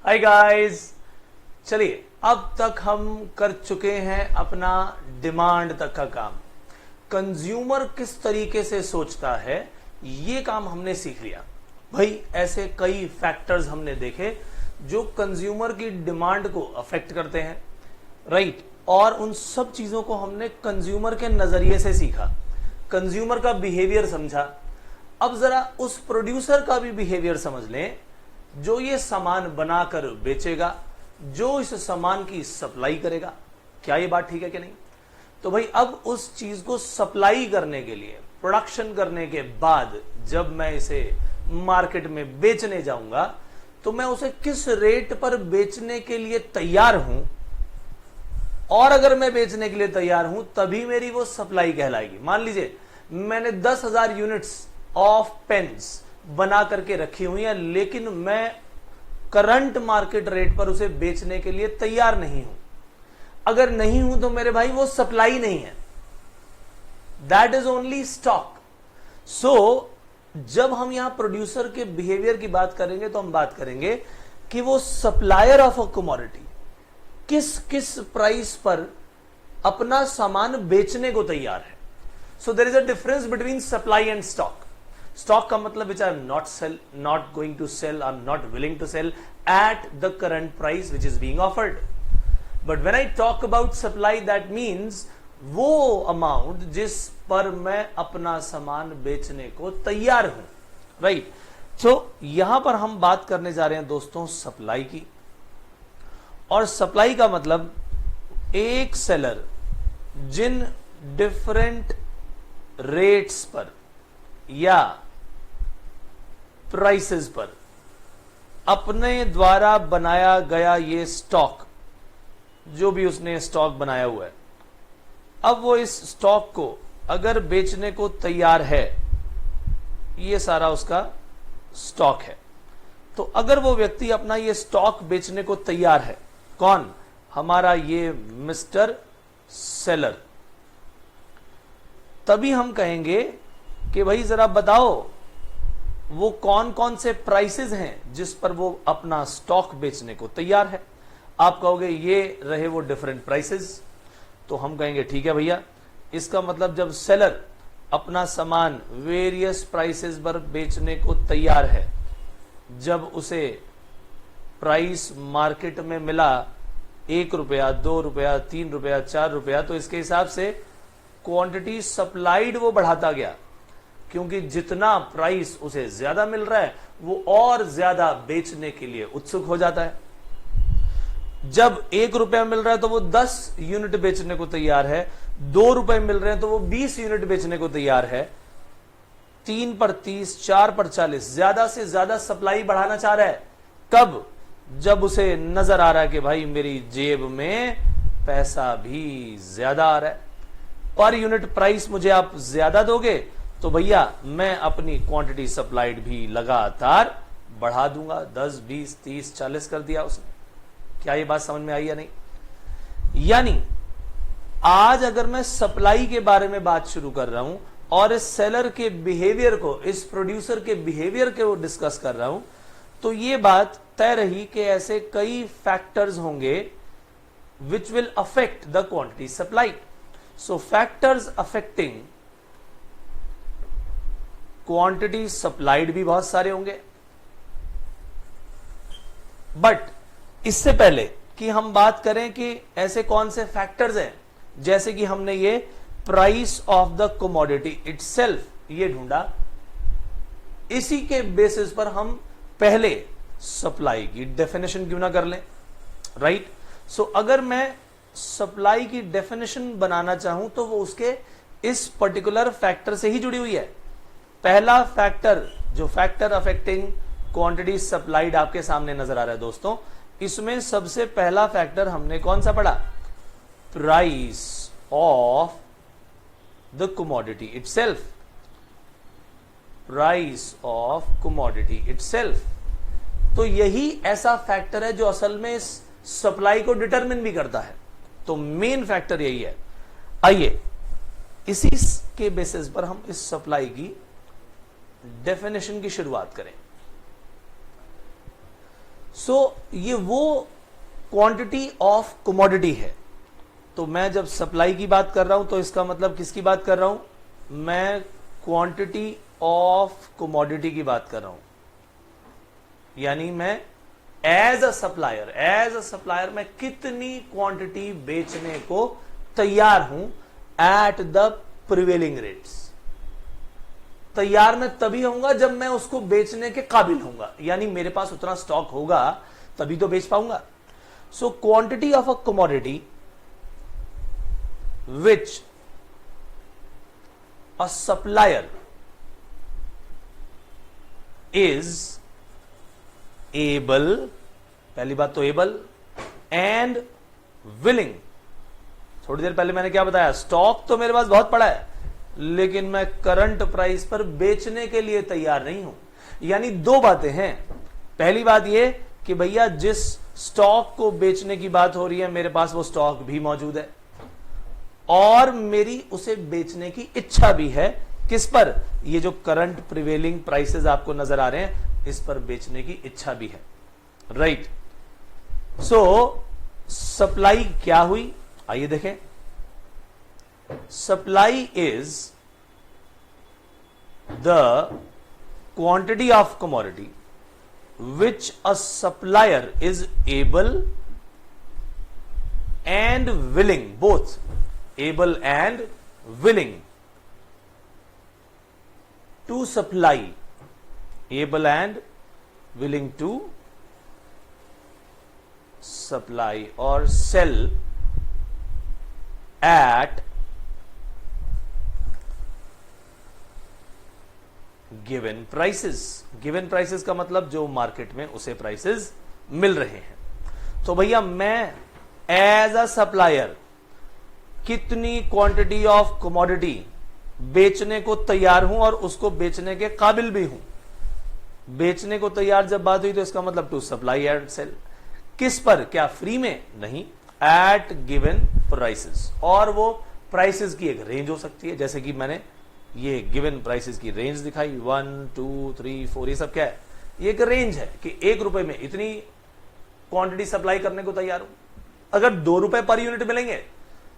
Hi guys, चलिए अब तक हम कर चुके हैं अपना डिमांड तक का काम। कंज्यूमर किस तरीके से सोचता है ये काम हमने सीख लिया। भाई ऐसे कई फैक्टर्स हमने देखे जो कंज्यूमर की डिमांड को अफेक्ट करते हैं, राइट। और उन सब चीजों को हमने कंज्यूमर के नजरिए से सीखा, कंज्यूमर का बिहेवियर समझा। अब जरा उस प्रोड्यूसर का भी बिहेवियर समझ लें जो ये सामान बनाकर बेचेगा, जो इस सामान की सप्लाई करेगा। क्या ये बात ठीक है कि नहीं? तो भाई अब उस चीज को सप्लाई करने के लिए, प्रोडक्शन करने के बाद जब मैं इसे मार्केट में बेचने जाऊंगा तो मैं उसे किस रेट पर बेचने के लिए तैयार हूं, और अगर मैं बेचने के लिए तैयार हूं तभी मेरी वो सप्लाई कहलाएगी। मान लीजिए मैंने 10,000 यूनिट्स ऑफ पेन्स बना करके रखी हुई है, लेकिन मैं करंट मार्केट रेट पर उसे बेचने के लिए तैयार नहीं हूं। अगर नहीं हूं तो मेरे भाई वो सप्लाई नहीं है, दैट इज ओनली स्टॉक। सो जब हम यहां प्रोड्यूसर के बिहेवियर की बात करेंगे तो हम बात करेंगे कि वो सप्लायर ऑफ अ कमोडिटी किस किस प्राइस पर अपना सामान बेचने को तैयार है। So there is a difference between supply and stock. Stock का मतलब which I am not going to sell, I'm not willing to sell at the current price which is being offered. But when I talk about supply, that means वो amount जिस पर मैं अपना सामान बेचने को तैयार हूं, राइट। तो यहां पर हम बात करने जा रहे हैं दोस्तों सप्लाई की। और सप्लाई का मतलब एक सेलर जिन डिफरेंट रेट्स पर या प्राइसेस पर अपने द्वारा बनाया गया ये स्टॉक, जो भी उसने स्टॉक बनाया हुआ है, अब वो इस स्टॉक को अगर बेचने को तैयार है, ये सारा उसका स्टॉक है, तो अगर वो व्यक्ति अपना ये स्टॉक बेचने को तैयार है, कौन? हमारा ये मिस्टर सेलर, तभी हम कहेंगे कि भाई जरा बताओ वो कौन कौन से प्राइसेस हैं जिस पर वो अपना स्टॉक बेचने को तैयार है। आप कहोगे ये रहे वो डिफरेंट प्राइसेस, तो हम कहेंगे ठीक है भैया, इसका मतलब जब सेलर अपना सामान वेरियस प्राइसेस पर बेचने को तैयार है, जब उसे प्राइस मार्केट में मिला 1 रुपया, 2 रुपया, 3 रुपया, 4 रुपया, तो इसके हिसाब से क्वांटिटी सप्लाइड वो बढ़ाता गया, क्योंकि जितना प्राइस उसे ज्यादा मिल रहा है वो और ज्यादा बेचने के लिए उत्सुक हो जाता है। जब 1 रुपया मिल रहा है तो वो 10 यूनिट बेचने को तैयार है, 2 रुपए मिल रहे हैं तो वो 20 यूनिट बेचने को तैयार है, 3 पर 30, 4 पर 40, ज्यादा से ज्यादा सप्लाई बढ़ाना चाह रहा है। कब? जब उसे नजर आ रहा है कि भाई मेरी जेब में पैसा भी ज्यादा आ रहा है, पर यूनिट प्राइस मुझे आप ज्यादा दोगे तो भैया मैं अपनी क्वांटिटी सप्लाइड भी लगातार बढ़ा दूंगा। 10, 20, 30, 40 कर दिया उसने। क्या ये बात समझ में आई या नहीं? यानी आज अगर मैं सप्लाई के बारे में बात शुरू कर रहा हूं और इस सेलर के बिहेवियर को, इस प्रोड्यूसर के बिहेवियर को डिस्कस कर रहा हूं, तो ये बात तय रही कि ऐसे कई फैक्टर्स होंगे which will affect the quantity supply. So factors affecting quantity supplied भी बहुत सारे होंगे। बट इससे पहले कि हम बात करें कि ऐसे कौन से फैक्टर्स हैं, जैसे कि हमने ये price of the commodity itself ये ढूंढा, इसी के बेसिस पर हम पहले सप्लाई की डेफिनेशन क्यों ना कर लें, राइट। सो अगर मैं सप्लाई की डेफिनेशन बनाना चाहूं तो वो उसके इस पर्टिकुलर फैक्टर से ही जुड़ी हुई है। पहला फैक्टर जो फैक्टर अफेक्टिंग क्वांटिटी सप्लाइड आपके सामने नजर आ रहा है दोस्तों, इसमें सबसे पहला फैक्टर हमने कौन सा पढ़ा? Price of the commodity itself. Price of commodity itself, तो यही ऐसा फैक्टर है जो असल में इस सप्लाई को डिटरमिन भी करता है। तो मेन फैक्टर यही है। आइए इसी के बेसिस पर हम इस सप्लाई की डेफिनेशन की शुरुआत करें। ये वो क्वांटिटी ऑफ कमोडिटी है। तो मैं जब सप्लाई की बात कर रहा हूं तो इसका मतलब किसकी बात कर रहा हूं? मैं क्वांटिटी ऑफ कमोडिटी की बात कर रहा हूं। यानी मैं एज अ सप्लायर मैं कितनी क्वांटिटी बेचने को तैयार हूं एट द प्रिवेलिंग रेट्स। तैयार मैं तभी होऊंगा जब मैं उसको बेचने के काबिल होऊंगा, यानी मेरे पास उतना स्टॉक होगा तभी तो बेच पाऊंगा। So quantity of a commodity which a supplier is able, पहली बात तो एबल एंड विलिंग। थोड़ी देर पहले मैंने क्या बताया? स्टॉक तो मेरे पास बहुत पड़ा है, लेकिन मैं करंट प्राइस पर बेचने के लिए तैयार नहीं हूं। यानी दो बातें हैं। पहली बात यह कि भैया जिस स्टॉक को बेचने की बात हो रही है मेरे पास वो स्टॉक भी मौजूद है और मेरी उसे बेचने की इच्छा भी है। किस पर? ये जो करंट प्रिवेलिंग प्राइसेस आपको नजर आ रहे हैं इस पर बेचने की इच्छा भी है। राइट। सो सप्लाई क्या हुई? आइए देखें। Supply is the quantity of commodity which a supplier is able and willing, both able and willing to supply, able and willing to supply or sell at given prices। given prices का मतलब जो market में उसे prices मिल रहे हैं। तो भैया मैं एज अ सप्लायर कितनी क्वांटिटी ऑफ कमोडिटी बेचने को तैयार हूं और उसको बेचने के काबिल भी हूं। बेचने को तैयार जब बात हुई तो इसका मतलब टू सप्लाई एंड सेल। किस पर? क्या फ्री में? नहीं, एट गिवन प्राइसेस। और वो प्राइसेस की एक रेंज हो सकती है, जैसे कि मैंने ये गिवन प्राइसेस की रेंज दिखाई 1 2 3 4। ये सब क्या है? ये एक रेंज है कि ₹1 में इतनी क्वांटिटी सप्लाई करने को तैयार हूं। अगर ₹2 पर यूनिट मिलेंगे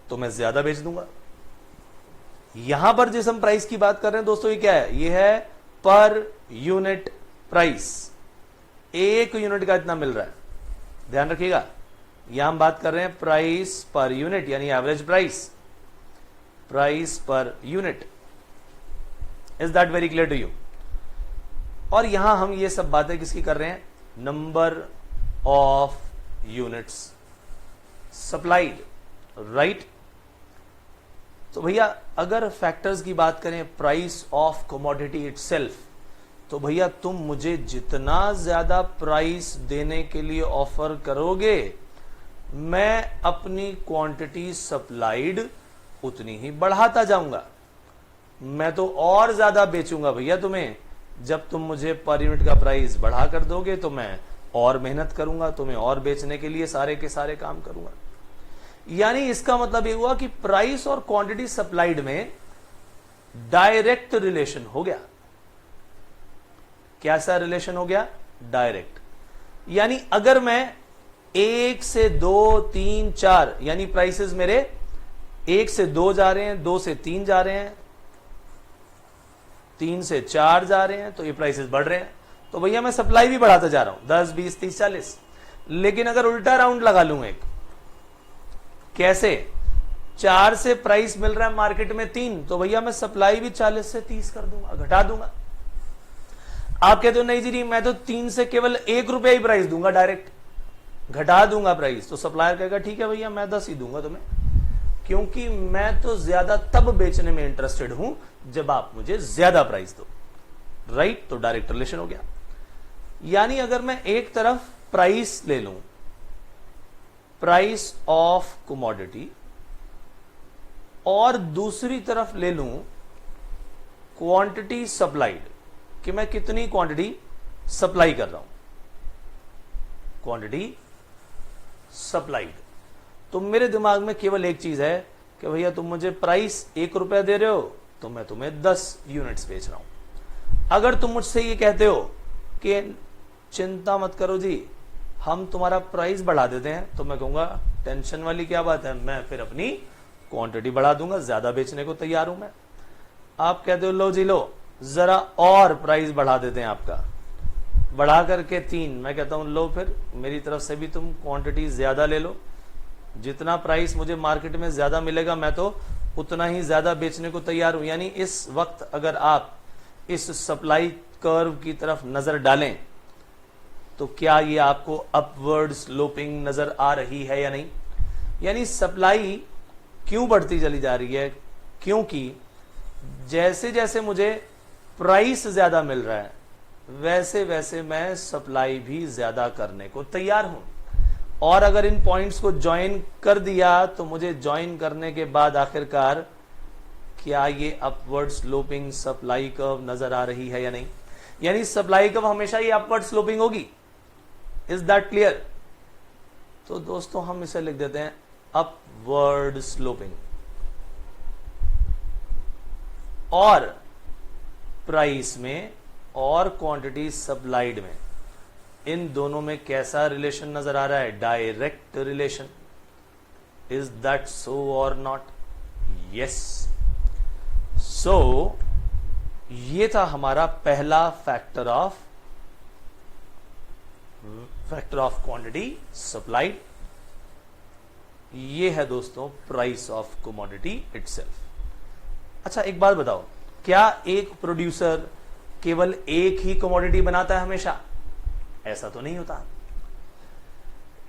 तो मैं ज्यादा बेच दूंगा। यहां पर जिस हम प्राइस की बात कर रहे हैं दोस्तों, ये क्या है? ये है पर यूनिट प्राइस। 1 यूनिट का इतना मिल रहा है, ध्यान रखिएगा। यहां हम बात कर रहे हैं प्राइस पर यूनिट, यानी average price, price per unit. Is that very clear to you? और यहां हम ये सब बातें किसकी कर रहे हैं? Number of units supplied. Right. तो भैया अगर फैक्टर्स की बात करें प्राइस ऑफ कमोडिटी इटसेल्फ, तो भैया तुम मुझे जितना ज्यादा प्राइस देने के लिए ऑफर करोगे मैं अपनी क्वांटिटी सप्लाइड उतनी ही बढ़ाता जाऊंगा। मैं तो और ज्यादा बेचूंगा भैया तुम्हें। जब तुम मुझे पर यूनिट का प्राइस बढ़ा कर दोगे तो मैं और मेहनत करूंगा, तुम्हें और बेचने के लिए सारे के सारे काम करूंगा। यानी इसका मतलब यह हुआ कि प्राइस और क्वांटिटी सप्लाइड में डायरेक्ट रिलेशन हो गया। कैसा रिलेशन हो गया? डायरेक्ट। यानी अगर मैं 1 से 2 3 4, यानी प्राइसेस मेरे 1 से 2 जा रहे हैं, 2 से 3 जा रहे हैं, 3 से 4 जा रहे हैं, तो ये प्राइसेस बढ़ रहे हैं। तो भैया मैं सप्लाई भी बढ़ाता जा रहा हूं 10 20 30 40। लेकिन अगर उल्टा राउंड लगा लूं एक, कैसे? 4 से प्राइस मिल रहा है मार्केट में 3, तो भैया मैं सप्लाई भी 40 से 30 कर दूंगा, घटा दूंगा। आप कहते हो नहीं जी मैं तो 3 से केवल ₹1 ही प्राइस दूंगा, डायरेक्ट घटा दूंगा प्राइस। तो सप्लायर कहेगा ठीक है भैया मैं 10 ही दूंगा तुम्हें, क्योंकि मैं तो ज्यादा तब बेचने में इंटरेस्टेड हूं जब आप मुझे ज्यादा प्राइस दो। राइट। तो डायरेक्ट रिलेशन हो गया। यानी अगर मैं एक तरफ प्राइस ले लूं, प्राइस ऑफ कमोडिटी, और दूसरी तरफ ले लूं क्वांटिटी सप्लाइड, कि मैं कितनी क्वांटिटी सप्लाई कर रहा हूं, क्वांटिटी सप्लाइड, तो मेरे दिमाग में केवल एक चीज है कि भैया तुम मुझे प्राइस ₹1 दे रहे हो तो मैं तुम्हें 10 यूनिट्स बेच रहा हूं। अगर तुम मुझसे ये कहते हो कि चिंता मत करो जी, हम तुम्हारा प्राइस बढ़ा देते हैं, तो मैं कहूंगा टेंशन वाली क्या बात है, मैं फिर अपनी क्वांटिटी बढ़ा दूंगा, ज्यादा बेचने को तैयार हूं मैं। आप कहते हो लो जी लो, जरा और प्राइस बढ़ा देते हैं आपका, बढ़ा करके 3, मैं कहता हूं लो फिर मेरी तरफ से भी तुम क्वांटिटी ज्यादा ले लो, जितना प्राइस मुझे मार्केट में ज्यादा मिलेगा मैं तो उतना ही ज्यादा बेचने को तैयार हूं। यानी इस वक्त अगर आप इस सप्लाई कर्व की तरफ नजर डालें तो क्या ये आपको अपवर्ड स्लोपिंग नजर आ रही है या नहीं? यानी सप्लाई क्यों बढ़ती चली जा रही है? क्योंकि जैसे जैसे मुझे प्राइस ज्यादा मिल रहा है वैसे वैसे मैं सप्लाई भी ज्यादा करने को तैयार हूं। और अगर इन पॉइंट्स को ज्वाइन कर दिया तो मुझे ज्वाइन करने के बाद आखिरकार क्या ये अपवर्ड स्लोपिंग सप्लाई कर्व नजर आ रही है या नहीं? यानी सप्लाई कर्व हमेशा ये अपवर्ड स्लोपिंग होगी। Is that clear? तो दोस्तों हम इसे लिख देते हैं अपवर्ड स्लोपिंग। और प्राइस में और क्वांटिटी सप्लाइड में, इन दोनों में कैसा रिलेशन नजर आ रहा है? Direct relation. Is that so or not? Yes. सो ये था हमारा पहला फैक्टर ऑफ क्वांटिटी सप्लाइड। ये है दोस्तों प्राइस ऑफ कमोडिटी इटसेल्फ। अच्छा एक बात बताओ, क्या एक प्रोड्यूसर केवल एक ही कमोडिटी बनाता है हमेशा? ऐसा तो नहीं होता।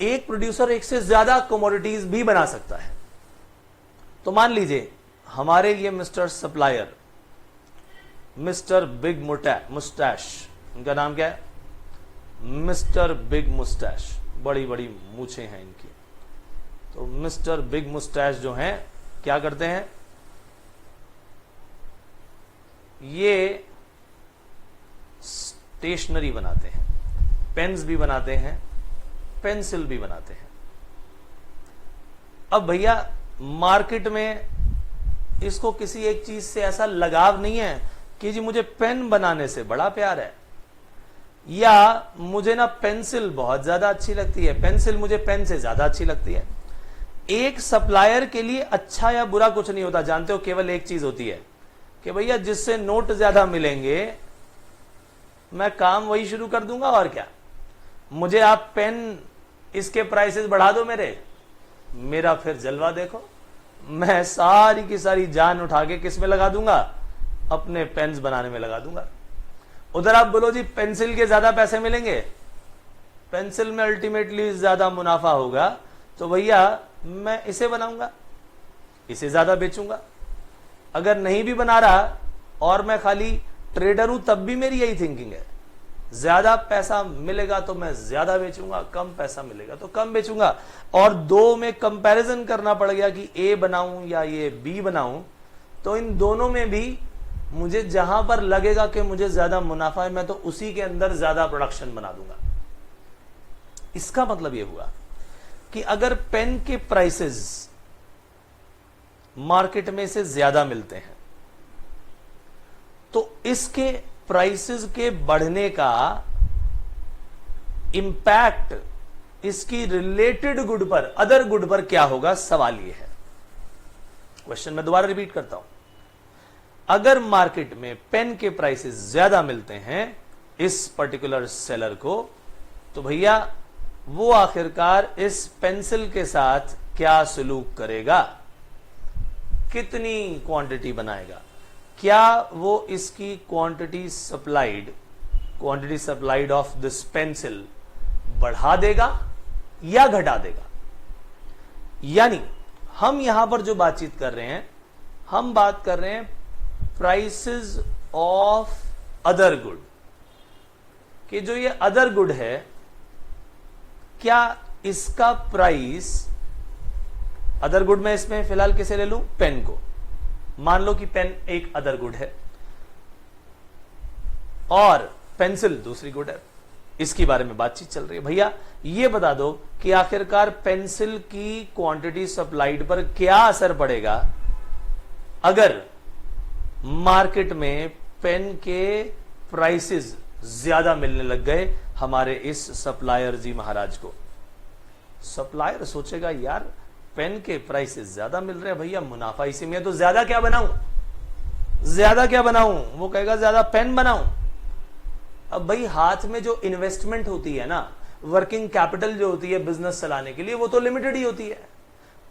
एक प्रोड्यूसर एक से ज्यादा कमोडिटीज भी बना सकता है। तो मान लीजिए हमारे ये mister supplier, mister big Moustache, इनका नाम क्या है? मिस्टर बिग मुस्टैश, बड़ी बड़ी मूछें हैं इनकी। तो मिस्टर बिग मुस्टैश जो हैं क्या करते हैं? ये स्टेशनरी बनाते हैं, पेन्स भी बनाते हैं, पेंसिल भी बनाते हैं। अब भैया मार्केट में इसको किसी एक चीज से ऐसा लगाव नहीं है कि जी मुझे पेन बनाने से बड़ा प्यार है, या मुझे ना पेंसिल बहुत ज्यादा अच्छी लगती है, पेंसिल मुझे पेन से ज्यादा अच्छी लगती है। एक सप्लायर के लिए अच्छा या बुरा कुछ नहीं होता, जानते हो, केवल एक चीज होती है कि भैया जिससे नोट ज्यादा मिलेंगे मैं काम वही शुरू कर दूंगा। और क्या, मुझे आप पेन इसके प्राइसेस बढ़ा दो मेरा फिर जलवा देखो, मैं सारी की सारी जान उठा के किस में लगा दूंगा? अपने पेन्स बनाने में लगा दूंगा। उधर आप बोलो जी पेंसिल के ज्यादा पैसे मिलेंगे, पेंसिल में अल्टीमेटली ज्यादा मुनाफा होगा, तो भैया मैं इसे बनाऊंगा, इसे ज्यादा बेचूंगा। अगर नहीं भी बना रहा और मैं खाली ट्रेडर हूं तब भी मेरी यही थिंकिंग है, ज्यादा पैसा मिलेगा तो मैं ज्यादा बेचूंगा, कम पैसा मिलेगा तो कम बेचूंगा। और दो में कंपैरिजन करना पड़ गया कि ए बनाऊं या ये बी बनाऊं, तो इन दोनों में भी मुझे जहां पर लगेगा कि मुझे ज्यादा मुनाफा है मैं तो उसी के अंदर ज्यादा प्रोडक्शन बना दूंगा। इसका मतलब यह हुआ कि अगर पेन के प्राइसेस मार्केट में से ज्यादा मिलते हैं तो इसके प्राइसेस के बढ़ने का इंपैक्ट इसकी रिलेटेड गुड पर, अदर गुड पर क्या होगा? सवाल यह है। क्वेश्चन मैं दोबारा रिपीट करता हूं। अगर मार्केट में पेन के प्राइसेस ज्यादा मिलते हैं इस पर्टिकुलर सेलर को, तो भैया वो आखिरकार इस पेंसिल के साथ क्या सलूक करेगा? कितनी क्वांटिटी बनाएगा? क्या वो इसकी quantity supplied of this pencil बढ़ा देगा या घटा देगा? यानी हम यहां पर जो बातचीत कर रहे हैं, हम बात कर रहे हैं प्राइसेस ऑफ अदर गुड, कि जो ये अदर गुड है क्या इसका प्राइस, अदर गुड में इसमें फिलहाल किसे ले लूं? पेन को। मान लो कि पेन एक अदर गुड है और पेंसिल दूसरी गुड है, इसके बारे में बातचीत चल रही है। भैया ये बता दो कि आखिरकार पेंसिल की क्वांटिटी सप्लाइड पर क्या असर पड़ेगा अगर मार्केट में पेन के प्राइसेस ज्यादा मिलने लग गए, हमारे इस सप्लायर जी महाराज को। सप्लायर सोचेगा यार पेन के प्राइसेस ज्यादा मिल रहे हैं भैया, मुनाफा इसी में, तो ज्यादा क्या बनाऊं, ज्यादा क्या बनाऊं, वो कहेगा ज्यादा पेन बनाऊं। अब भाई हाथ में जो इन्वेस्टमेंट होती है ना, वर्किंग कैपिटल जो होती है बिजनेस चलाने के लिए, वो तो लिमिटेड ही होती है।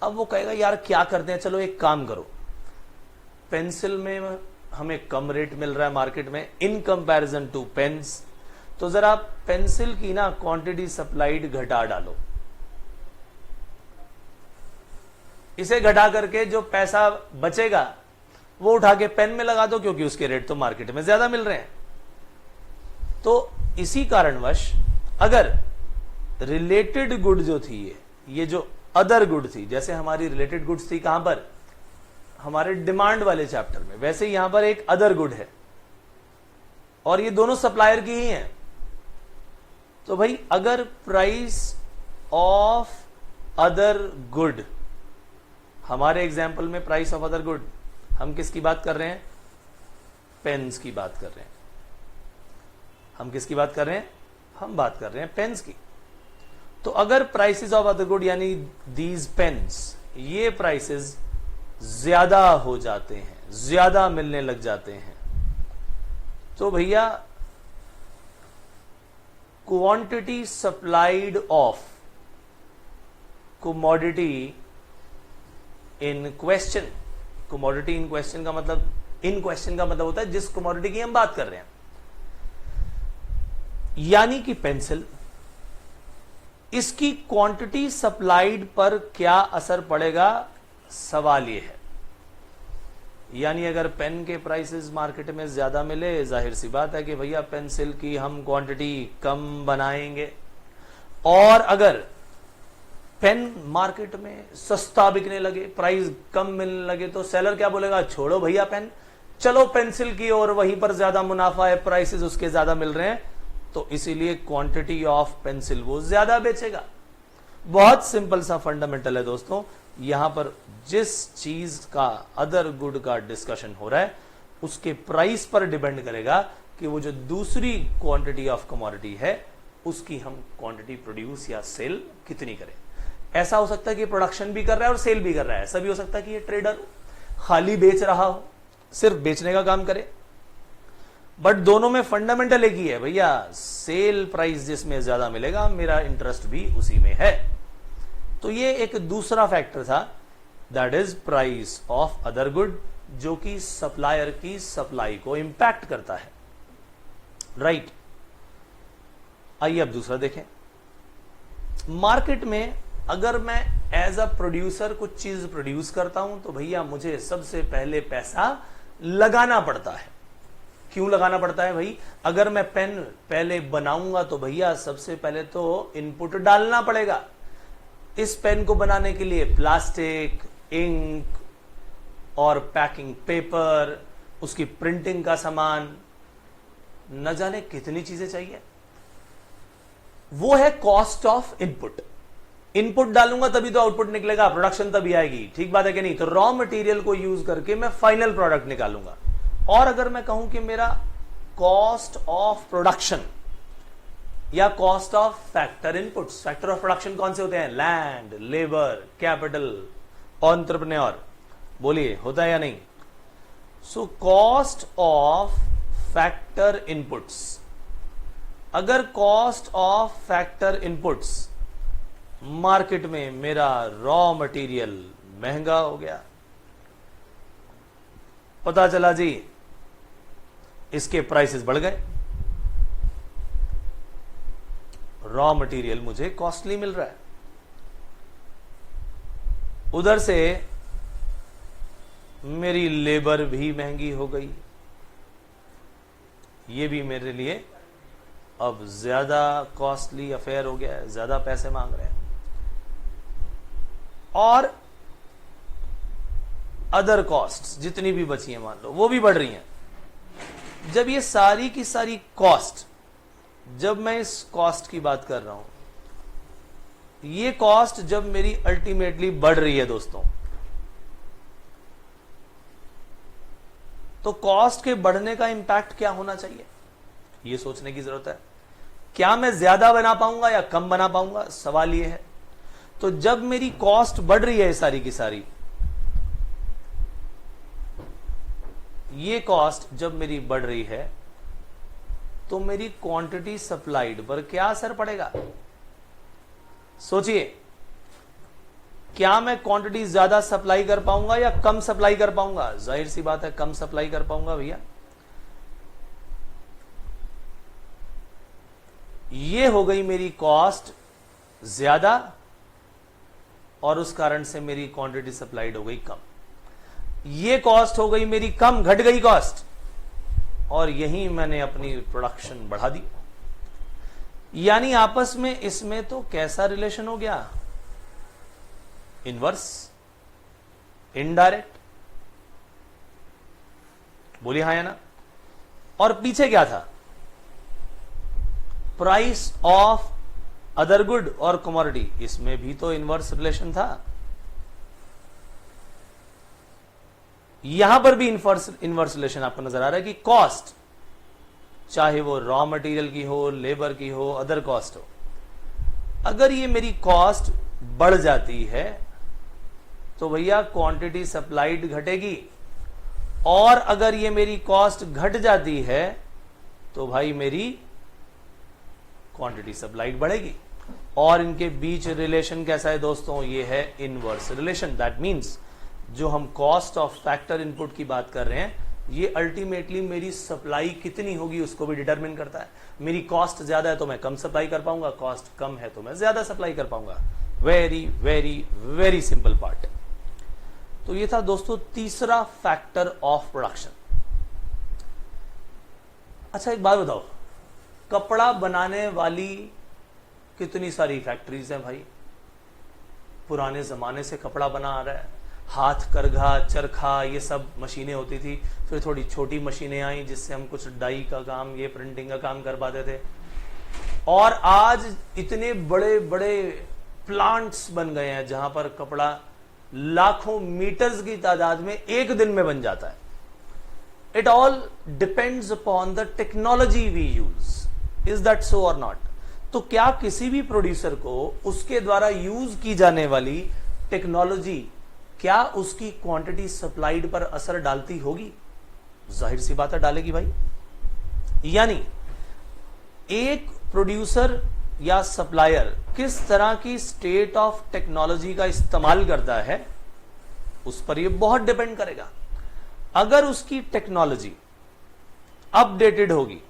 अब वो कहेगा यार क्या करते हैं, चलो एक काम करो, पेंसिल में हमें कम रेट मिल रहा है मार्केट में इन कंपैरिजन टू पेन्स, तो जरा पेंसिल की ना क्वांटिटी सप्लाइड घटा डालो, इसे घटा करके जो पैसा बचेगा वो उठा के पेन में लगा दो, क्योंकि उसके रेट तो मार्केट में ज्यादा मिल रहे हैं। तो इसी कारणवश अगर रिलेटेड गुड जो थी, ये जो अदर गुड थी, जैसे हमारी रिलेटेड गुड्स थी कहां पर, हमारे डिमांड वाले चैप्टर में, वैसे ही यहां पर एक अदर गुड है और ये दोनों सप्लायर की ही हैं। तो भाई अगर प्राइस ऑफ अदर गुड, हमारे एग्जाम्पल में प्राइस ऑफ अदर गुड, हम किसकी बात कर रहे हैं, पेन्स की बात कर रहे हैं। हम किसकी बात कर रहे हैं, हम बात कर रहे हैं पेन्स की। तो अगर प्राइसेस ऑफ अदर गुड यानी दीज पेन्स, ये प्राइसेस ज्यादा हो जाते हैं, ज्यादा मिलने लग जाते हैं, तो भैया quantity supplied of commodity in question, commodity in question का मतलब, इन क्वेश्चन का मतलब होता है जिस कमोडिटी की हम बात कर रहे हैं, यानी कि पेंसिल, इसकी क्वांटिटी सप्लाइड पर क्या असर पड़ेगा, सवाल यह है। यानी अगर पेन के प्राइसेस मार्केट में ज्यादा मिले, जाहिर सी बात है कि भैया पेंसिल की हम क्वांटिटी कम बनाएंगे, और अगर पेन मार्केट में सस्ता बिकने लगे, प्राइस कम मिलने लगे, तो सेलर क्या बोलेगा, छोड़ो भैया पेन, चलो पेंसिल की ओर, वहीं पर ज्यादा मुनाफा है, प्राइसेस उसके ज्यादा मिल रहे हैं, तो इसीलिए क्वांटिटी ऑफ पेंसिल वो ज्यादा बेचेगा। बहुत सिंपल सा फंडामेंटल है दोस्तों। यहां पर जिस चीज का अदर गुड का डिस्कशन हो रहा है, उसके प्राइस पर डिपेंड करेगा कि वो जो दूसरी क्वांटिटी ऑफ कमोडिटी है उसकी हम क्वांटिटी प्रोड्यूस या सेल कितनी करें। ऐसा हो सकता है कि प्रोडक्शन भी कर रहा है और सेल भी कर रहा है, ऐसा भी हो सकता है कि ये ट्रेडर खाली बेच रहा हो, सिर्फ बेचने का काम करे, बट दोनों में फंडामेंटल एक ही है, भैया सेल प्राइस जिसमें ज्यादा मिलेगा मेरा इंटरेस्ट भी उसी में है। तो ये एक दूसरा फैक्टर था, that is price of other good, जो कि सप्लायर की सप्लाई को इंपैक्ट करता है, राइट। आइए अब दूसरा देखें। मार्केट में अगर मैं एज अ प्रोड्यूसर कुछ चीज प्रोड्यूस करता हूं, तो भैया मुझे सबसे पहले पैसा लगाना पड़ता है। क्यों लगाना पड़ता है भाई, अगर मैं पेन पहले बनाऊंगा तो भैया सबसे पहले तो इनपुट डालना पड़ेगा। इस पेन को बनाने के लिए प्लास्टिक, इंक और पैकिंग पेपर, उसकी प्रिंटिंग का सामान, न जाने कितनी चीजें चाहिए। वो है कॉस्ट ऑफ इनपुट। इनपुट डालूंगा तभी तो आउटपुट निकलेगा, प्रोडक्शन तभी आएगी, ठीक बात है कि नहीं। तो रॉ मटेरियल को यूज करके मैं फाइनल प्रोडक्ट निकालूंगा। और अगर मैं कहूं कि मेरा कॉस्ट ऑफ प्रोडक्शन या cost of factor inputs, factor of production कौन से होते हैं, लैंड, लेबर, कैपिटल, एंटरप्रेन्योर, बोलिए होता है या नहीं। So cost of factor inputs, अगर cost of factor inputs market में मेरा रॉ मटेरियल महंगा हो गया, पता चला जी इसके प्राइसेस बढ़ गए, रॉ मटेरियल मुझे कॉस्टली मिल रहा है, उधर से मेरी लेबर भी महंगी हो गई, ये भी मेरे लिए अब ज्यादा कॉस्टली अफेयर हो गया है, ज्यादा पैसे मांग रहे हैं। और अदर कॉस्ट्स जितनी भी बची हैं मान लो, वो भी बढ़ रही हैं। जब ये सारी की सारी कॉस्ट, जब मैं इस कॉस्ट की बात कर रहा हूं, ये कॉस्ट जब मेरी अल्टीमेटली बढ़ रही है दोस्तों, तो कॉस्ट के बढ़ने का इंपैक्ट क्या होना चाहिए, ये सोचने की जरूरत है। क्या मैं ज्यादा बना पाऊंगा या कम बना पाऊंगा, सवाल यह है। तो जब मेरी कॉस्ट बढ़ रही है सारी की सारी, ये कॉस्ट जब मेरी बढ़ रही है तो मेरी क्वांटिटी सप्लाइड पर क्या असर पड़ेगा? सोचिए, क्या मैं क्वांटिटी ज्यादा सप्लाई कर पाऊंगा या कम सप्लाई कर पाऊंगा? जाहिर सी बात है कम सप्लाई कर पाऊंगा भैया। ये हो गई मेरी कॉस्ट ज्यादा और उस कारण से मेरी क्वांटिटी सप्लाइड हो गई कम। ये कॉस्ट हो गई मेरी कम, घट गई कॉस्ट, और यही मैंने अपनी प्रोडक्शन बढ़ा दी। यानी आपस में इसमें तो कैसा रिलेशन हो गया? Inverse, indirect. बोलिए हाँ या ना? और पीछे क्या था? प्राइस ऑफ अदर गुड और कमोडिटी, इसमें भी तो इनवर्स रिलेशन था। यहां पर भी इनवर्स रिलेशन आपको नजर आ रहा है कि कॉस्ट, चाहे वो रॉ मटेरियल की हो, लेबर की हो, अदर कॉस्ट हो, अगर ये मेरी कॉस्ट बढ़ जाती है तो भैया क्वांटिटी सप्लाइड घटेगी, और अगर ये मेरी कॉस्ट घट जाती है तो भाई मेरी क्वांटिटी सप्लाइड बढ़ेगी। और इनके बीच रिलेशन कैसा है दोस्तों? ये है इनवर्स रिलेशन। दैट मींस जो हम कॉस्ट ऑफ फैक्टर इनपुट की बात कर रहे हैं, ये अल्टीमेटली मेरी सप्लाई कितनी होगी उसको भी डिटरमिन करता है। मेरी कॉस्ट ज्यादा है तो मैं कम सप्लाई कर पाऊंगा, कॉस्ट कम है तो मैं ज्यादा सप्लाई कर पाऊंगा। Very very very simple part. तो ये था दोस्तों तीसरा फैक्टर ऑफ प्रोडक्शन। अच्छा एक बात बताओ, कपड़ा बनाने वाली कितनी सारी फैक्ट्रीज हैं भाई। पुराने जमाने से कपड़ा बना आ रहा है, हाथ करघा, चरखा, ये सब मशीनें होती थी। फिर थोड़ी छोटी मशीनें आई जिससे हम कुछ डाई का काम, ये प्रिंटिंग का काम कर पाते थे। और आज इतने बड़े बड़े प्लांट्स बन गए हैं जहां पर कपड़ा लाखों मीटर्स की तादाद में एक दिन में बन जाता है। It all depends upon the technology we use. Is that so or not? तो क्या किसी भी प्रोड्यूसर को उसके द्वारा यूज की जाने वाली टेक्नोलॉजी, क्या उसकी क्वांटिटी सप्लाइड पर असर डालती होगी? जाहिर सी बात है डालेगी भाई। यानी एक प्रोड्यूसर या सप्लायर किस तरह की स्टेट ऑफ टेक्नोलॉजी का इस्तेमाल करता है उस पर यह बहुत डिपेंड करेगा। अगर उसकी टेक्नोलॉजी अपडेटेड होगी,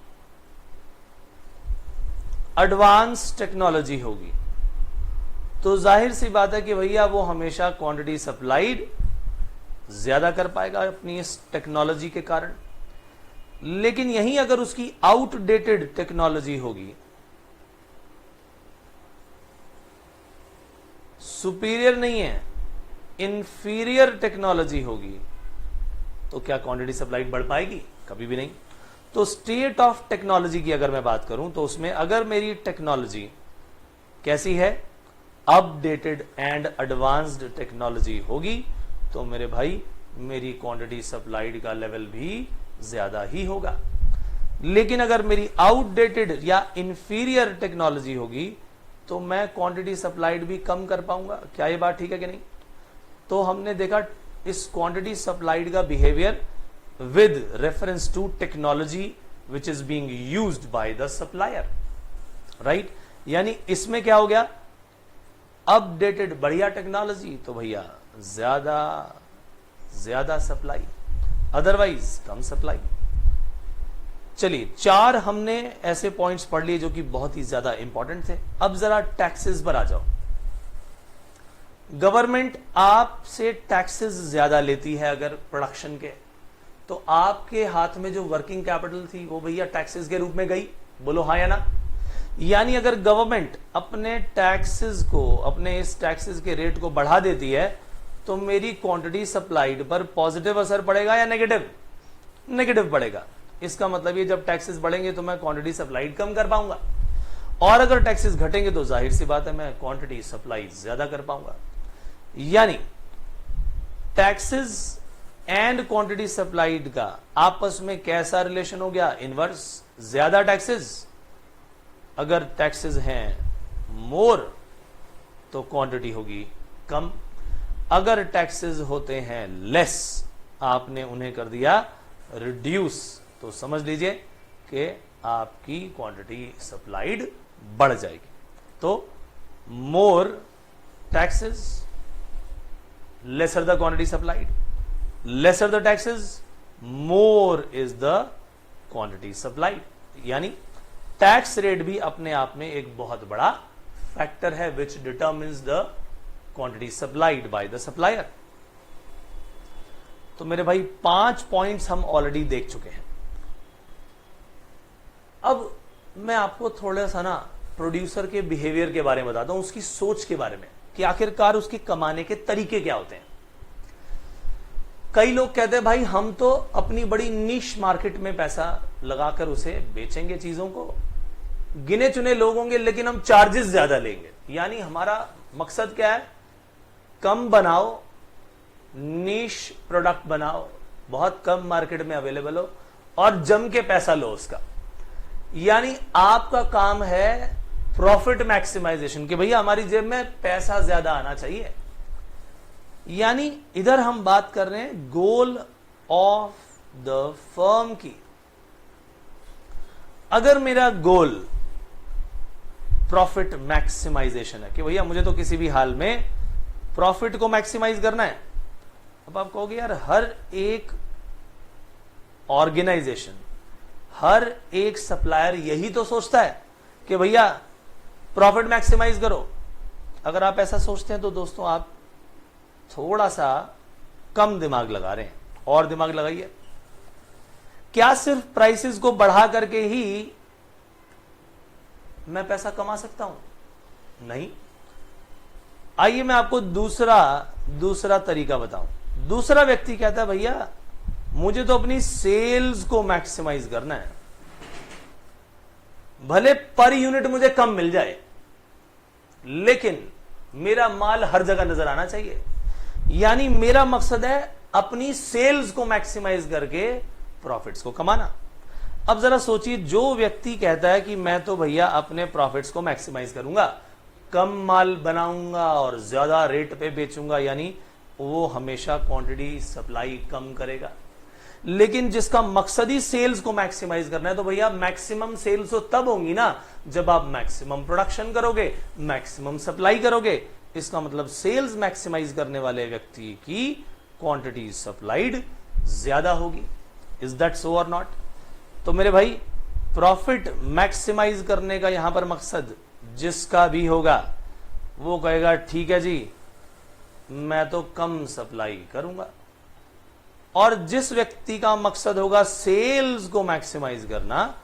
एडवांस टेक्नोलॉजी होगी, तो जाहिर सी बात है कि भैया वो हमेशा क्वांटिटी सप्लाइड ज्यादा कर पाएगा अपनी इस टेक्नोलॉजी के कारण। लेकिन यहीं अगर उसकी आउटडेटेड टेक्नोलॉजी होगी, सुपीरियर नहीं है, इंफीरियर टेक्नोलॉजी होगी, तो क्या क्वांटिटी सप्लाइड बढ़ पाएगी? कभी भी नहीं। तो स्टेट ऑफ टेक्नोलॉजी की अगर मैं बात करूं तो उसमें अगर मेरी टेक्नोलॉजी कैसी है, अपडेटेड एंड एडवांस्ड टेक्नोलॉजी होगी, तो मेरे भाई मेरी क्वांटिटी सप्लाइड का लेवल भी ज्यादा ही होगा। लेकिन अगर मेरी आउटडेटेड या इंफीरियर टेक्नोलॉजी होगी तो मैं क्वांटिटी सप्लाइड भी कम कर पाऊंगा। क्या ये बात ठीक है कि नहीं? तो हमने देखा इस क्वांटिटी सप्लाइड का behaviour with reference to technology which is being used by the supplier, right. यानी इसमें क्या हो गया, अपडेटेड बढ़िया टेक्नोलॉजी तो भैया ज्यादा सप्लाई, अदरवाइज कम सप्लाई। चलिए 4 हमने ऐसे पॉइंट्स पढ़ लिए जो कि बहुत ही ज्यादा इंपॉर्टेंट थे। अब जरा टैक्सेस पर आ जाओ। गवर्नमेंट आपसे टैक्सेस ज्यादा लेती है अगर प्रोडक्शन के, तो आपके हाथ में जो वर्किंग कैपिटल थी वो भैया टैक्सेस के रूप में गई। बोलो हाँ या ना? यानी अगर गवर्नमेंट अपने टैक्सेस को, अपने इस टैक्सेस के रेट को बढ़ा देती है तो मेरी क्वांटिटी सप्लाइड पर पॉजिटिव असर पड़ेगा या नेगेटिव? नेगेटिव पड़ेगा। इसका मतलब ये जब टैक्सेस बढ़ेंगे तो मैं क्वांटिटी सप्लाइड कम कर पाऊंगा, और अगर टैक्सेस घटेंगे तो जाहिर सी बात है मैं क्वांटिटी सप्लाई ज्यादा कर पाऊंगा। यानी टैक्सेस एंड क्वांटिटी सप्लाइड का आपस में कैसा रिलेशन हो गया? इनवर्स। ज्यादा टैक्सेस अगर टैक्सेस हैं मोर तो क्वांटिटी होगी कम, अगर टैक्सेस होते हैं लेस, आपने उन्हें कर दिया रिड्यूस, तो समझ लीजिए कि आपकी क्वांटिटी सप्लाइड बढ़ जाएगी। तो मोर taxes lesser the quantity supplied, lesser the taxes, more is the quantity supplied। यानी टैक्स रेट भी अपने आप में एक बहुत बड़ा फैक्टर है which determines the quantity supplied by the supplier। तो मेरे भाई 5 पॉइंट्स हम ऑलरेडी देख चुके हैं। अब मैं आपको थोड़ा सा ना प्रोड्यूसर के बिहेवियर के बारे में बताता हूं, उसकी सोच के बारे में कि आखिरकार उसके कमाने के तरीके क्या होते हैं। कई लोग कहते हैं भाई हम तो अपनी बड़ी नीश मार्केट में पैसा लगाकर उसे बेचेंगे, चीजों को गिने चुने लोग होंगे लेकिन हम चार्जेस ज्यादा लेंगे। यानी हमारा मकसद क्या है, कम बनाओ, नीश प्रोडक्ट बनाओ, बहुत कम मार्केट में अवेलेबल हो और जम के पैसा लो उसका। यानी आपका काम है प्रॉफिट मैक्सिमाइजेशन, कि भैया हमारी जेब में पैसा ज्यादा आना चाहिए। यानी इधर हम बात कर रहे हैं गोल ऑफ द फर्म की। अगर मेरा गोल प्रॉफिट मैक्सिमाइजेशन है कि भैया मुझे तो किसी भी हाल में प्रॉफिट को मैक्सिमाइज करना है, अब आप कहोगे यार हर एक ऑर्गेनाइजेशन, हर एक सप्लायर यही तो सोचता है कि भैया प्रॉफिट मैक्सिमाइज करो। अगर आप ऐसा सोचते हैं तो दोस्तों आप थोड़ा सा कम दिमाग लगा रहे हैं, और दिमाग लगाइए। क्या सिर्फ प्राइसेस को बढ़ा करके ही मैं पैसा कमा सकता हूं? नहीं। आइए मैं आपको दूसरा तरीका बताऊं। दूसरा व्यक्ति कहता है भैया मुझे तो अपनी सेल्स को मैक्सिमाइज करना है, भले पर यूनिट मुझे कम मिल जाए लेकिन मेरा माल हर जगह नजर आना चाहिए। यानी मेरा मकसद है अपनी सेल्स को मैक्सिमाइज करके प्रॉफिट्स को कमाना। अब जरा सोचिए, जो व्यक्ति कहता है कि मैं तो भैया अपने प्रॉफिट्स को मैक्सिमाइज करूंगा, कम माल बनाऊंगा और ज्यादा रेट पे बेचूंगा, यानी वो हमेशा क्वांटिटी सप्लाई कम करेगा। लेकिन जिसका मकसद ही सेल्स को मैक्सिमाइज करना है, तो भैया मैक्सिमम सेल्स तो तब होंगी ना जब आप मैक्सिमम प्रोडक्शन करोगे, मैक्सिमम सप्लाई करोगे। इसका मतलब सेल्स मैक्सिमाइज करने वाले व्यक्ति की क्वांटिटी सप्लाइड ज्यादा होगी। Is that so or not? तो मेरे भाई प्रॉफिट मैक्सिमाइज करने का यहां पर मकसद जिसका भी होगा वो कहेगा ठीक है जी मैं तो कम सप्लाई करूंगा, और जिस व्यक्ति का मकसद होगा सेल्स को मैक्सिमाइज करना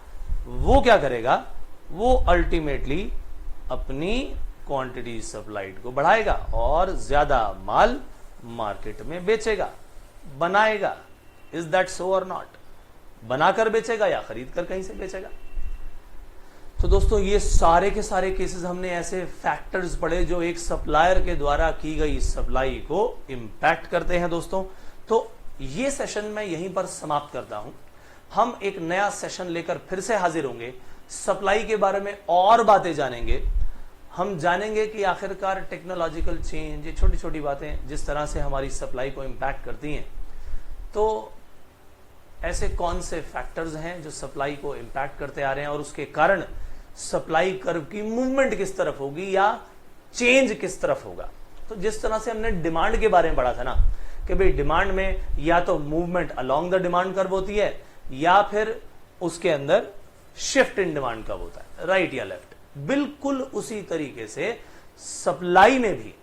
वो क्या करेगा, वो अल्टीमेटली अपनी क्वांटिटी सप्लाइड को बढ़ाएगा और ज्यादा माल मार्केट में बेचेगा, बनाएगा। Is that so or not? बनाकर बेचेगा या खरीद कर कहीं से बेचेगा। तो दोस्तों ये सारे के सारे केसेस हमने ऐसे फैक्टर्स पढ़े जो एक सप्लायर के द्वारा की गई सप्लाई को इंपैक्ट करते हैं दोस्तों। तो ये सेशन मैं यहीं पर समाप्त करता हूं। हम एक नया सेशन लेकर फिर से हाजिर होंगे, सप्लाई के बारे में और बातें जानेंगे। हम जानेंगे कि आखिरकार टेक्नोलॉजिकल चेंज, ये छोटी छोटी बातें जिस तरह से हमारी सप्लाई को इंपैक्ट करती हैं, तो ऐसे कौन से फैक्टर्स हैं जो सप्लाई को इंपैक्ट करते आ रहे हैं और उसके कारण सप्लाई कर्व की मूवमेंट किस तरफ होगी या चेंज किस तरफ होगा। तो जिस तरह से हमने डिमांड के बारे में पढ़ा था ना कि भाई डिमांड में या तो movement along the demand curve होती है या फिर उसके अंदर शिफ्ट इन डिमांड कर्व होता है, राइट या लेफ्ट। बिल्कुल उसी तरीके से सप्लाई में भी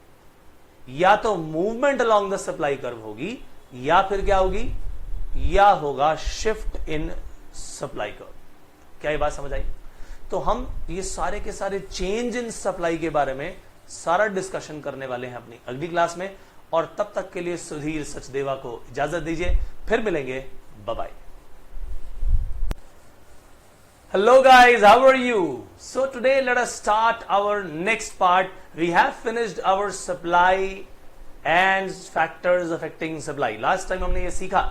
या तो movement along the supply curve होगी या फिर क्या होगी, या होगा शिफ्ट इन सप्लाई कर्व। क्या ये बात समझ आई? तो हम ये सारे के सारे चेंज इन सप्लाई के बारे में सारा डिस्कशन करने वाले हैं अपनी अगली क्लास में, और तब तक के लिए सुधीर सचदेवा को इजाजत दीजिए, फिर मिलेंगे, bye bye. Hello guys, how are you? So today let us start our next part. We have finished our supply and factors affecting supply. Last time हमने ये सीखा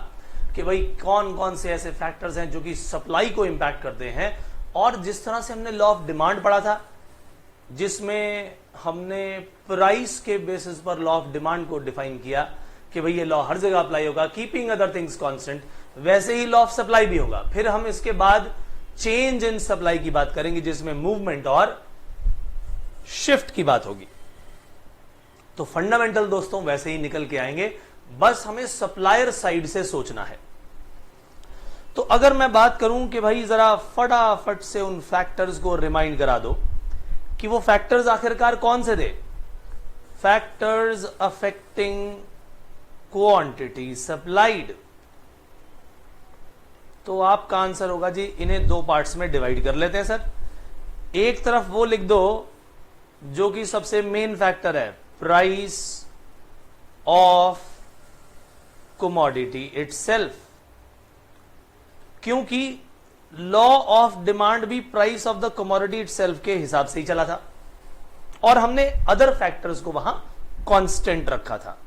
कि भाई कौन कौन से ऐसे फैक्टर्स हैं जो कि सप्लाई को इंपैक्ट करते हैं और जिस तरह से हमने लॉ ऑफ डिमांड पढ़ा था, जिसमें हमने प्राइस के बेसिस पर लॉ ऑफ डिमांड को डिफाइन किया कि भाई ये लॉ हर जगह अप्लाई होगा, कीपिंग अदर थिंग्स कांस्टेंट, वैसे ही लॉ ऑफ सप्लाई भी होगा। फिर हम इसके बाद चेंज इन सप्लाई की बात करेंगे, जिसमें मूवमेंट और शिफ्ट की बात होगी। तो फंडामेंटल दोस्तों वैसे ही निकल के आएंगे, बस हमें सप्लायर साइड से सोचना है। तो अगर मैं बात करूं कि भाई जरा फटाफट से उन फैक्टर्स को रिमाइंड करा दो कि वो फैक्टर्स आखिरकार कौन से थे। फैक्टर्स अफेक्टिंग क्वांटिटी सप्लाइड, तो आपका आंसर होगा जी, इन्हें दो पार्ट्स में डिवाइड कर लेते हैं सर। एक तरफ वो लिख दो जो कि सबसे मेन फैक्टर है, प्राइस ऑफ कमोडिटी इटसेल्फ, क्योंकि लॉ ऑफ डिमांड भी price of the commodity itself के हिसाब से ही चला था और हमने अदर फैक्टर्स को वहां कांस्टेंट रखा था।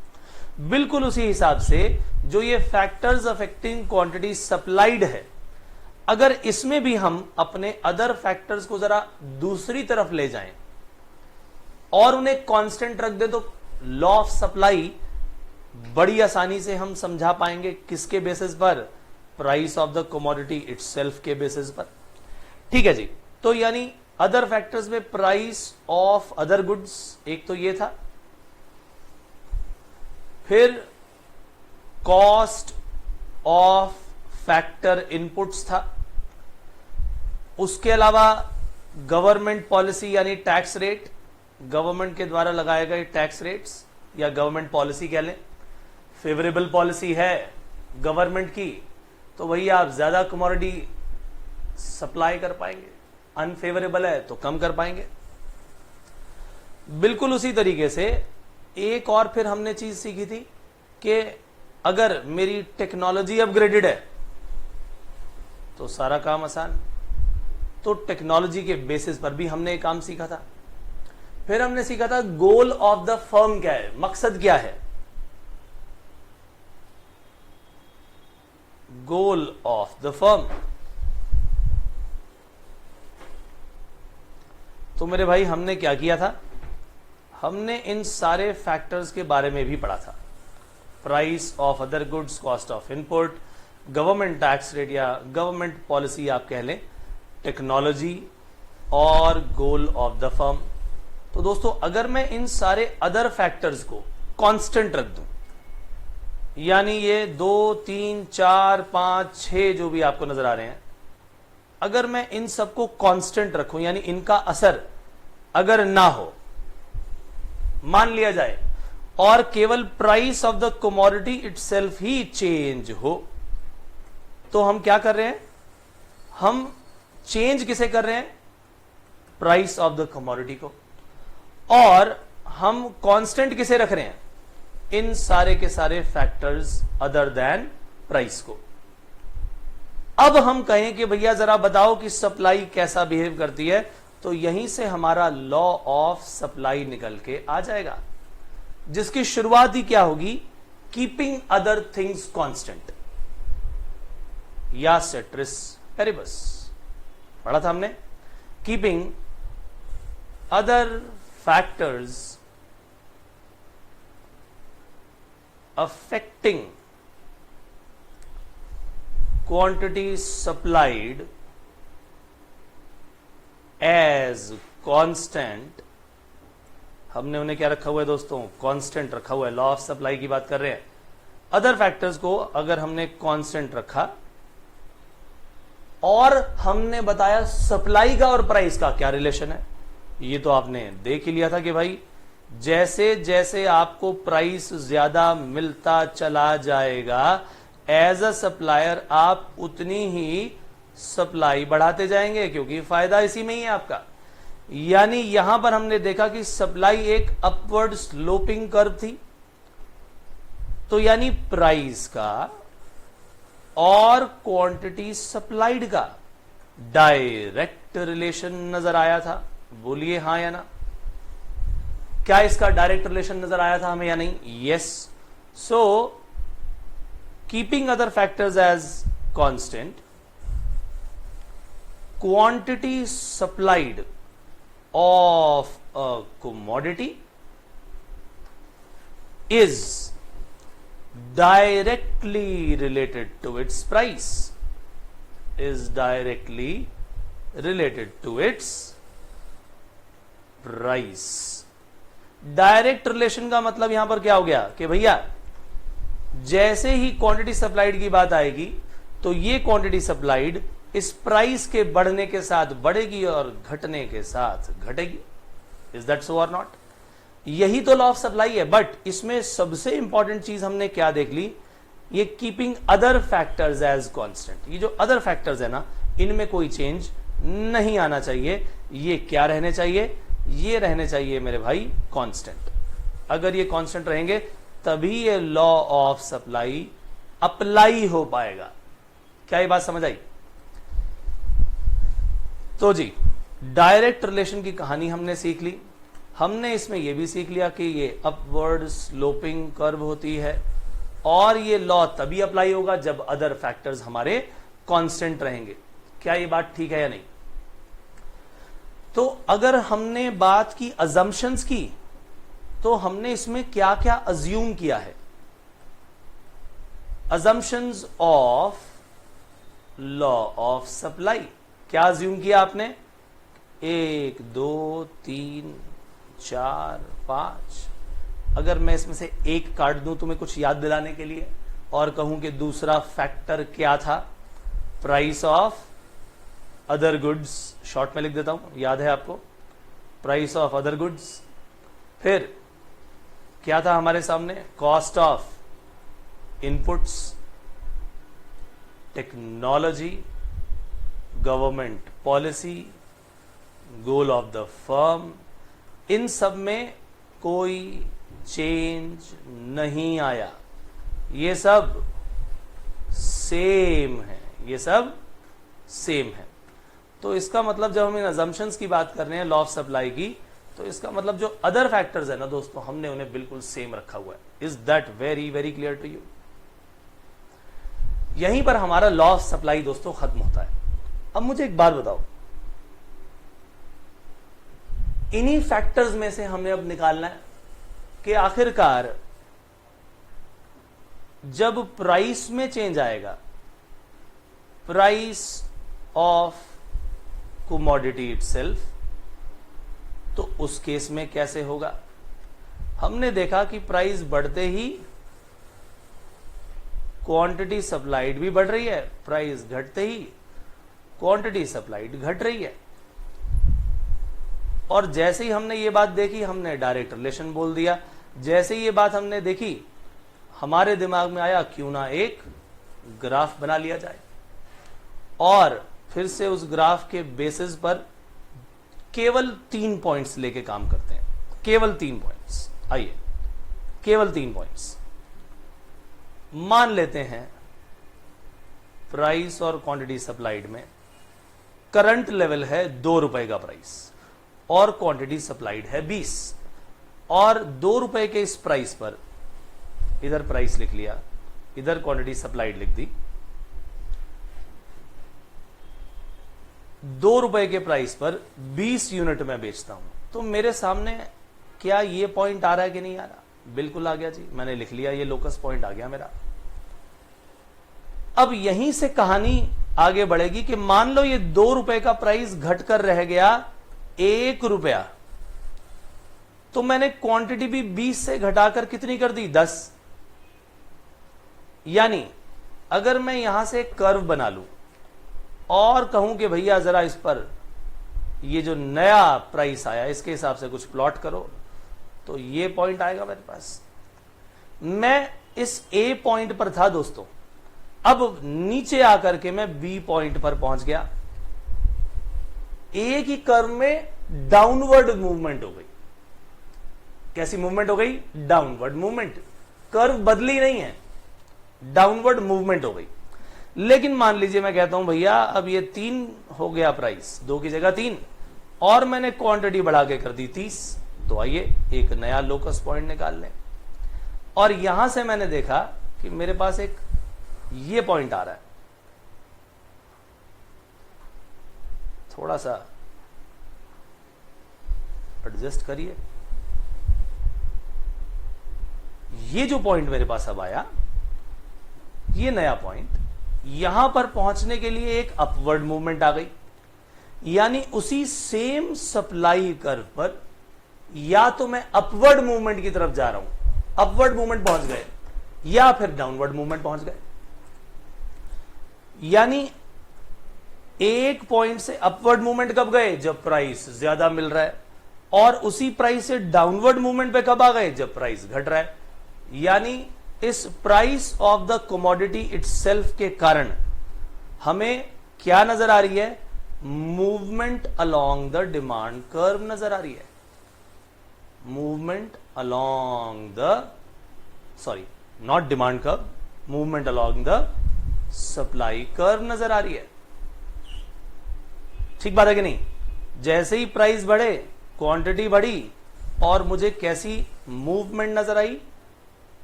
बिल्कुल उसी हिसाब से जो ये फैक्टर्स अफेक्टिंग क्वांटिटी सप्लाइड है, अगर इसमें भी हम अपने अदर फैक्टर्स को जरा दूसरी तरफ ले जाएं और उन्हें कांस्टेंट रख दे, तो लॉ ऑफ सप्लाई बड़ी आसानी से हम समझा पाएंगे। किसके बेसिस पर? Price of the commodity itself के बेसिस पर। ठीक है जी। तो यानी अदर फैक्टर्स में प्राइस ऑफ अदर गुड्स, एक तो ये था, फिर कॉस्ट ऑफ फैक्टर इनपुट्स था, उसके अलावा गवर्नमेंट पॉलिसी यानी टैक्स रेट, गवर्नमेंट के द्वारा लगाए गए टैक्स रेट्स या गवर्नमेंट पॉलिसी कह लें। फेवरेबल पॉलिसी है गवर्नमेंट की तो वही आप ज्यादा कमोडिटी सप्लाई कर पाएंगे, अनफेवरेबल है तो कम कर पाएंगे। बिल्कुल उसी तरीके से एक और फिर हमने चीज सीखी थी कि अगर मेरी टेक्नोलॉजी अपग्रेडेड है तो सारा काम आसान। तो टेक्नोलॉजी के बेसिस पर भी हमने एक काम सीखा था। फिर हमने सीखा था गोल ऑफ द फर्म क्या है, मकसद क्या है। गोल ऑफ द फर्म, तो मेरे भाई हमने क्या किया था, हमने इन सारे फैक्टर्स के बारे में भी पढ़ा था। Price of other goods, cost of input, government tax rate या गवर्नमेंट पॉलिसी आप कह लें, टेक्नोलॉजी और गोल ऑफ द फर्म। तो दोस्तों अगर मैं इन सारे अदर फैक्टर्स को कांस्टेंट रख दूं, यानी ये 2, 3, 4, 5, 6 जो भी आपको नजर आ रहे हैं, अगर मैं इन सबको कांस्टेंट रखूं यानी इनका असर अगर ना हो, मान लिया जाए, और केवल price of the commodity itself he change हो, तो हम क्या कर रहे हैं, हम चेंज किसे कर रहे हैं, प्राइस ऑफ द कमोडिटी को, और हम कांस्टेंट किसे रख रहे हैं, इन सारे के सारे फैक्टर्स अदर देन प्राइस को। अब हम कहें कि भैया जरा बताओ कि सप्लाई कैसा बिहेव करती है, तो यहीं से हमारा लॉ ऑफ सप्लाई निकल के आ जाएगा, जिसकी शुरुआत ही क्या होगी, कीपिंग अदर थिंग्स कांस्टेंट या सेट्रिस पेरिबस पढ़ा था हमने। Keeping other factors affecting quantity supplied as constant, हमने उन्हें क्या रखा हुआ है दोस्तों, कांस्टेंट रखा हुआ है। लॉ ऑफ सप्लाई की बात कर रहे हैं। अदर फैक्टर्स को अगर हमने कांस्टेंट रखा और हमने बताया सप्लाई का और प्राइस का क्या रिलेशन है, ये तो आपने देख ही लिया था कि भाई जैसे जैसे आपको प्राइस ज्यादा मिलता चला जाएगा एज अ सप्लायर, आप उतनी ही सप्लाई बढ़ाते जाएंगे, क्योंकि फायदा इसी में ही है आपका। यानी यहां पर हमने देखा कि सप्लाई एक अपवर्ड स्लोपिंग कर्व थी, तो यानी प्राइस का और क्वांटिटी सप्लाइड का डायरेक्ट रिलेशन नजर आया था। बोलिए हां या ना, क्या इसका डायरेक्ट रिलेशन नजर आया था हमें या नहीं? Yes. So keeping other factors as constant, quantity supplied of a commodity is directly related to its price, is directly related to its price. Direct relation का मतलब यहां पर क्या हो गया कि भैया जैसे ही क्वांटिटी सप्लाइड की बात आएगी तो ये क्वांटिटी सप्लाइड इस प्राइस के बढ़ने के साथ बढ़ेगी और घटने के साथ घटेगी. Is that so or not? यही तो लॉ ऑफ सप्लाई है. बट इसमें सबसे इंपॉर्टेंट चीज हमने क्या देख ली, ये keeping other factors as constant. ये जो अदर फैक्टर्स है ना, इनमें कोई चेंज नहीं आना चाहिए. ये क्या रहने चाहिए? ये रहने चाहिए मेरे भाई कांस्टेंट. अगर ये कांस्टेंट रहेंगे तभी ये लॉ ऑफ सप्लाई अप्लाई हो पाएगा. क्या ये बात समझ आई? तो जी डायरेक्ट रिलेशन की कहानी हमने सीख ली. हमने इसमें यह भी सीख लिया कि ये अपवर्ड स्लोपिंग कर्व होती है और ये लॉ तभी अप्लाई होगा जब अदर फैक्टर्स हमारे कांस्टेंट रहेंगे. क्या ये बात ठीक है या नहीं? तो अगर हमने बात की अजम्पशंस की तो हमने इसमें क्या क्या अज्यूम किया है. Assumptions of law of supply क्या अज्यूम किया आपने? 1 2 3 4 5. अगर मैं इसमें से एक काट दूं तुम्हें कुछ याद दिलाने के लिए और कहूं कि दूसरा फैक्टर क्या था? Price of other goods. Short में लिख देता हूं, याद है आपको? Price of other goods. फिर क्या था हमारे सामने? Cost of inputs, technology, government policy, goal of the firm. इन सब में कोई चेंज नहीं आया. ये सब सेम है. ये सब सेम है. तो इसका मतलब जब हम इन अजम्पशंस की बात कर रहे हैं लॉ ऑफ सप्लाई की, तो इसका मतलब जो अदर फैक्टर्स है ना दोस्तों, हमने उन्हें बिल्कुल सेम रखा हुआ है. Is that very very clear to you? यहीं पर हमारा लॉ ऑफ सप्लाई दोस्तों खत्म होता है. अब मुझे एक बात बताओ, इन्हीं फैक्टर्स में से हमें अब निकालना है कि आखिरकार जब प्राइस में चेंज आएगा, प्राइस ऑफ कमोडिटी इटसेल्फ, तो उस केस में कैसे होगा? हमने देखा कि प्राइस बढ़ते ही क्वांटिटी सप्लाइड भी बढ़ रही है, प्राइस घटते ही क्वांटिटी सप्लाइड घट रही है. और जैसे ही हमने ये बात देखी, हमने डायरेक्ट रिलेशन बोल दिया. जैसे ही ये बात हमने देखी, हमारे दिमाग में आया क्यों ना एक ग्राफ बना लिया जाए और फिर से उस ग्राफ के बेसिस पर केवल 3 पॉइंट्स लेके काम करते हैं. केवल 3 पॉइंट्स. आइए, केवल 3 पॉइंट्स मान लेते हैं. प्राइस और क्वांटिटी सप्लाइड में करंट लेवल है 2 रुपए का प्राइस और क्वांटिटी सप्लाइड है 20, और 2 रुपए के इस प्राइस पर इधर प्राइस लिख लिया, इधर क्वांटिटी सप्लाइड लिख दी. 2 रुपए के प्राइस पर 20 यूनिट में बेचता हूं. तो मेरे सामने क्या ये पॉइंट आ रहा है कि नहीं आ रहा? बिल्कुल आ गया जी. मैंने लिख लिया, ये लोकस पॉइंट आ गया मेरा. अब यहीं से कहानी आगे बढ़ेगी कि मान लो ये 2 रुपए का प्राइस घटकर रह गया 1 रुपया, तो मैंने क्वांटिटी भी 20 से घटाकर कितनी कर दी? 10. यानी अगर मैं यहां से कर्व बना लूं और कहूं कि भैया जरा इस पर ये जो नया प्राइस आया इसके हिसाब से कुछ प्लॉट करो, तो ये पॉइंट आएगा मेरे पास. मैं इस ए पॉइंट पर था दोस्तों, अब नीचे आकर के मैं बी पॉइंट पर पहुंच गया. ए की कर्व में डाउनवर्ड मूवमेंट हो गई. कैसी मूवमेंट हो गई? Downward movement. कर्व बदली नहीं है, डाउनवर्ड मूवमेंट हो गई. लेकिन मान लीजिए मैं कहता हूं भैया अब ये 3 हो गया प्राइस, 2 की जगह 3, और मैंने क्वांटिटी बढ़ा के कर दी 30. तो आइए एक नया लोकस पॉइंट निकाल लें. और यहां से मैंने देखा कि मेरे पास एक ये पॉइंट आ रहा है. थोड़ा सा एडजस्ट करिए। ये जो पॉइंट मेरे पास अब आया, ये नया पॉइंट, यहां पर पहुंचने के लिए एक अपवर्ड मूवमेंट आ गई, यानी उसी सेम सप्लाई कर्व पर या तो मैं अपवर्ड मूवमेंट की तरफ जा रहा हूं, अपवर्ड मूवमेंट पहुंच गए, या फिर डाउनवर्ड मूवमेंट पहुंच गए। यानी एक पॉइंट से अपवर्ड मूवमेंट कब गए? जब प्राइस ज्यादा मिल रहा है, और उसी प्राइस से डाउनवर्ड मूवमेंट पे कब आ गए? जब प्राइस घट रहा है। यानी इस price of the commodity itself के कारण हमें क्या नजर आ रही है? Movement along the demand curve नजर आ रही है। Movement along the, sorry not demand curve, movement along the supply curve नजर आ रही है। ठीक बात है कि नहीं? जैसे ही प्राइस बढ़े, क्वांटिटी बढ़ी, और मुझे कैसी मूवमेंट नजर आई?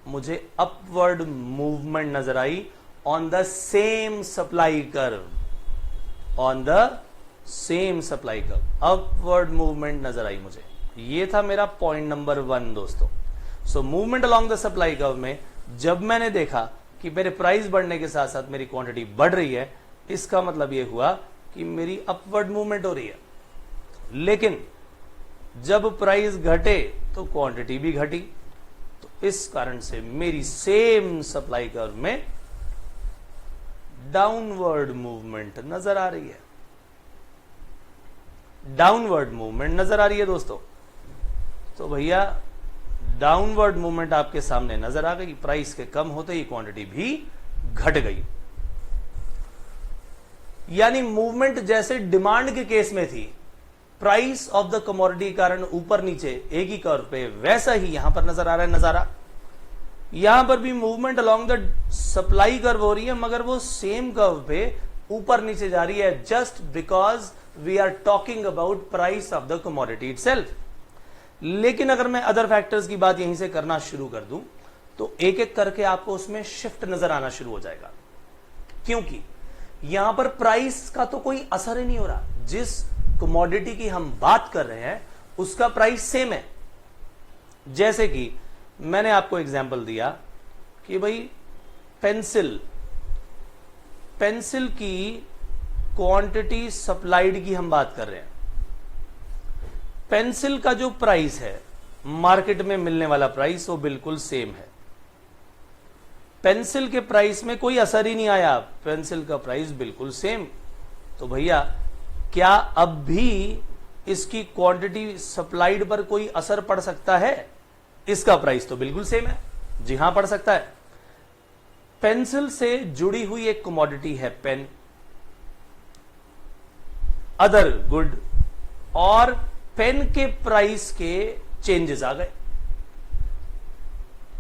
मुझे अपवर्ड मूवमेंट नजर आई on the same supply curve, on the same supply curve, upward movement नजर आई मुझे। ये था मेरा पॉइंट नंबर 1 दोस्तों। So movement along the supply curve में जब मैंने देखा कि मेरे प्राइस बढ़ने के साथ साथ मेरी क्वांटिटी बढ़ रही है, इसका मतलब यह हुआ कि मेरी अपवर्ड मूवमेंट हो रही है। लेकिन जब प्राइस घटे तो क्वांटिटी भी घटी, तो इस कारण से मेरी सेम सप्लाई कर्व में डाउनवर्ड मूवमेंट नजर आ रही है। डाउनवर्ड मूवमेंट नजर आ रही है दोस्तों। तो भैया डाउनवर्ड मूवमेंट आपके सामने नजर आ गई, प्राइस के कम होते ही क्वांटिटी भी घट गई। यानी मूवमेंट जैसे डिमांड के केस में थी, प्राइस ऑफ द कमोडिटी कारण ऊपर नीचे एक ही कर्व पे, वैसा ही यहां पर नजर आ रहा है नजारा। यहां पर भी movement along the supply curve हो रही है, मगर वो सेम कर्व पे ऊपर नीचे जा रही है, just because we are talking about price of the commodity itself. लेकिन अगर मैं अदर फैक्टर्स की बात यहीं से करना शुरू कर दूं, तो एक एक करके आपको उसमें शिफ्ट नजर आना शुरू हो जाएगा, क्योंकि यहां पर प्राइस का तो कोई असर ही नहीं हो रहा। जिस कमोडिटी की हम बात कर रहे हैं उसका प्राइस सेम है। जैसे कि मैंने आपको एग्जांपल दिया कि भाई पेंसिल की क्वांटिटी सप्लाइड की हम बात कर रहे हैं। पेंसिल का जो प्राइस है, मार्केट में मिलने वाला प्राइस, वो बिल्कुल सेम है। पेंसिल के प्राइस में कोई असर ही नहीं आया, पेंसिल का प्राइस बिल्कुल सेम। तो भैया क्या अब भी इसकी क्वांटिटी सप्लाइड पर कोई असर पड़ सकता है? इसका प्राइस तो बिल्कुल सेम है। जी हां, पड़ सकता है। पेंसिल से जुड़ी हुई एक कमोडिटी है पेन, अदर गुड, और पेन के प्राइस के चेंजेस आ गए।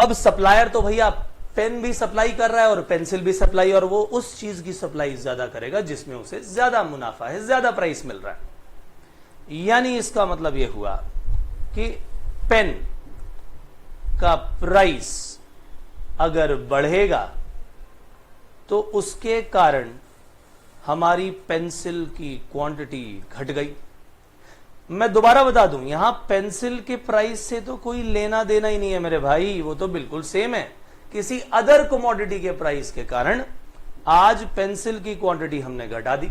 अब सप्लायर तो भैया पेन भी सप्लाई कर रहा है और पेंसिल भी सप्लाई, और वो उस चीज की सप्लाई ज्यादा करेगा जिसमें उसे ज्यादा मुनाफा है, ज्यादा प्राइस मिल रहा है। यानी इसका मतलब यह हुआ कि पेन का प्राइस अगर बढ़ेगा तो उसके कारण हमारी पेंसिल की क्वांटिटी घट गई। मैं दोबारा बता दूं, यहां पेंसिल के प्राइस से तो कोई लेना देना ही नहीं है मेरे भाई, वो तो बिल्कुल सेम है। किसी अदर कमोडिटी के प्राइस के कारण आज पेंसिल की क्वांटिटी हमने घटा दी।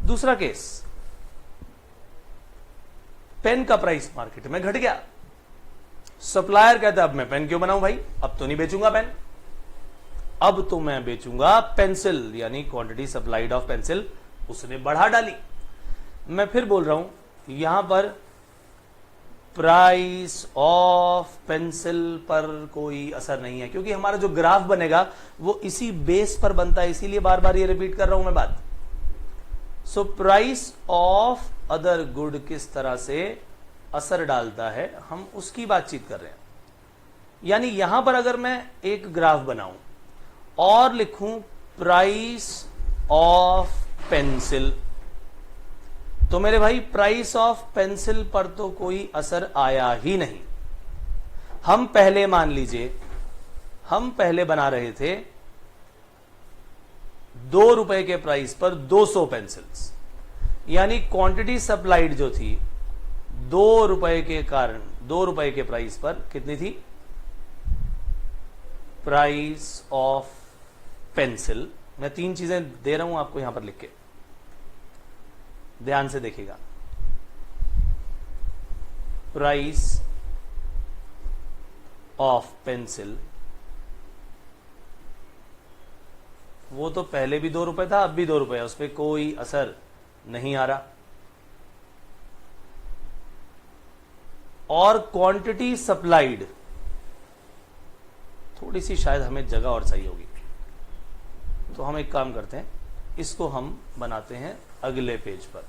दूसरा केस, पेन का प्राइस मार्केट में घट गया, सप्लायर कहता है अब मैं पेन क्यों बनाऊं भाई, अब तो नहीं बेचूंगा पेन, अब तो मैं बेचूंगा पेंसिल, यानी क्वांटिटी सप्लाइड ऑफ पेंसिल उसने बढ़ा डाली। मैं फिर बोल रहा हूं, यहां पर प्राइस ऑफ पेंसिल पर कोई असर नहीं है, क्योंकि हमारा जो ग्राफ बनेगा वो इसी बेस पर बनता है, इसीलिए बार बार ये रिपीट कर रहा हूं मैं बात। So price of other good किस तरह से असर डालता है, हम उसकी बातचीत कर रहे हैं। यानी यहां पर अगर मैं एक ग्राफ बनाऊं और लिखूं प्राइस ऑफ पेंसिल, तो मेरे भाई प्राइस ऑफ पेंसिल पर तो कोई असर आया ही नहीं। हम पहले मान लीजिए, हम पहले बना रहे थे 2 रुपए के प्राइस पर 200 पेंसिल्स, यानी क्वांटिटी सप्लाइड जो थी 2 रुपए के कारण 2 रुपए के प्राइस पर कितनी थी? प्राइस ऑफ पेंसिल, मैं 3 चीजें दे रहा हूं आपको यहां पर लिख के, ध्यान से देखिएगा। प्राइस ऑफ पेंसिल, वो तो पहले भी 2 रुपए था, अब भी 2 रुपए है, उस पर कोई असर नहीं आ रहा। और क्वांटिटी सप्लाइड, थोड़ी सी शायद हमें जगह और चाहिए होगी, तो हम एक काम करते हैं, इसको हम बनाते हैं अगले पेज पर।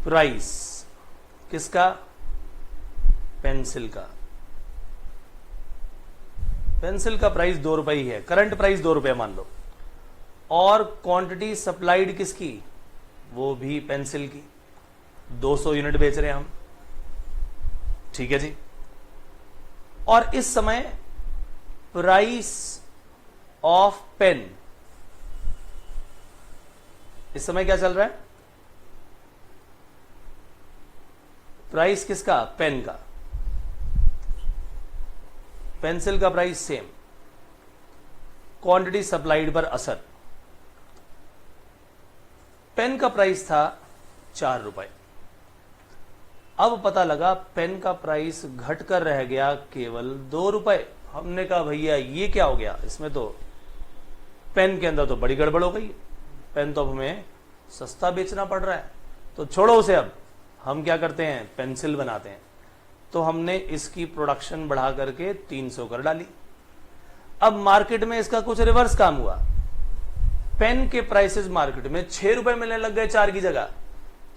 प्राइस किसका? पेंसिल का। पेंसिल का प्राइस 2 रुपए ही है, करंट प्राइस 2 रुपए मान लो। और क्वांटिटी सप्लाइड किसकी? वो भी पेंसिल की, 200 यूनिट बेच रहे हैं हम, ठीक है जी। और इस समय प्राइस ऑफ पेन, इस समय क्या चल रहा है? प्राइस किसका? पेन का। पेंसिल का प्राइस सेम, क्वांटिटी सप्लाइड पर असर। पेन का प्राइस था 4 रुपए, अब पता लगा पेन का प्राइस घटकर रह गया केवल 2 रुपए। हमने कहा भैया ये क्या हो गया, इसमें तो पेन के अंदर तो बड़ी गड़बड़ हो गई, पेन तो अब हमें सस्ता बेचना पड़ रहा है, तो छोड़ो उसे, अब हम क्या करते हैं? पेंसिल बनाते हैं। तो हमने इसकी प्रोडक्शन बढ़ा करके 300 कर डाली। अब मार्केट में इसका कुछ रिवर्स काम हुआ, पेन के प्राइसेस मार्केट में 6 रुपए मिलने लग गए 4 की जगह।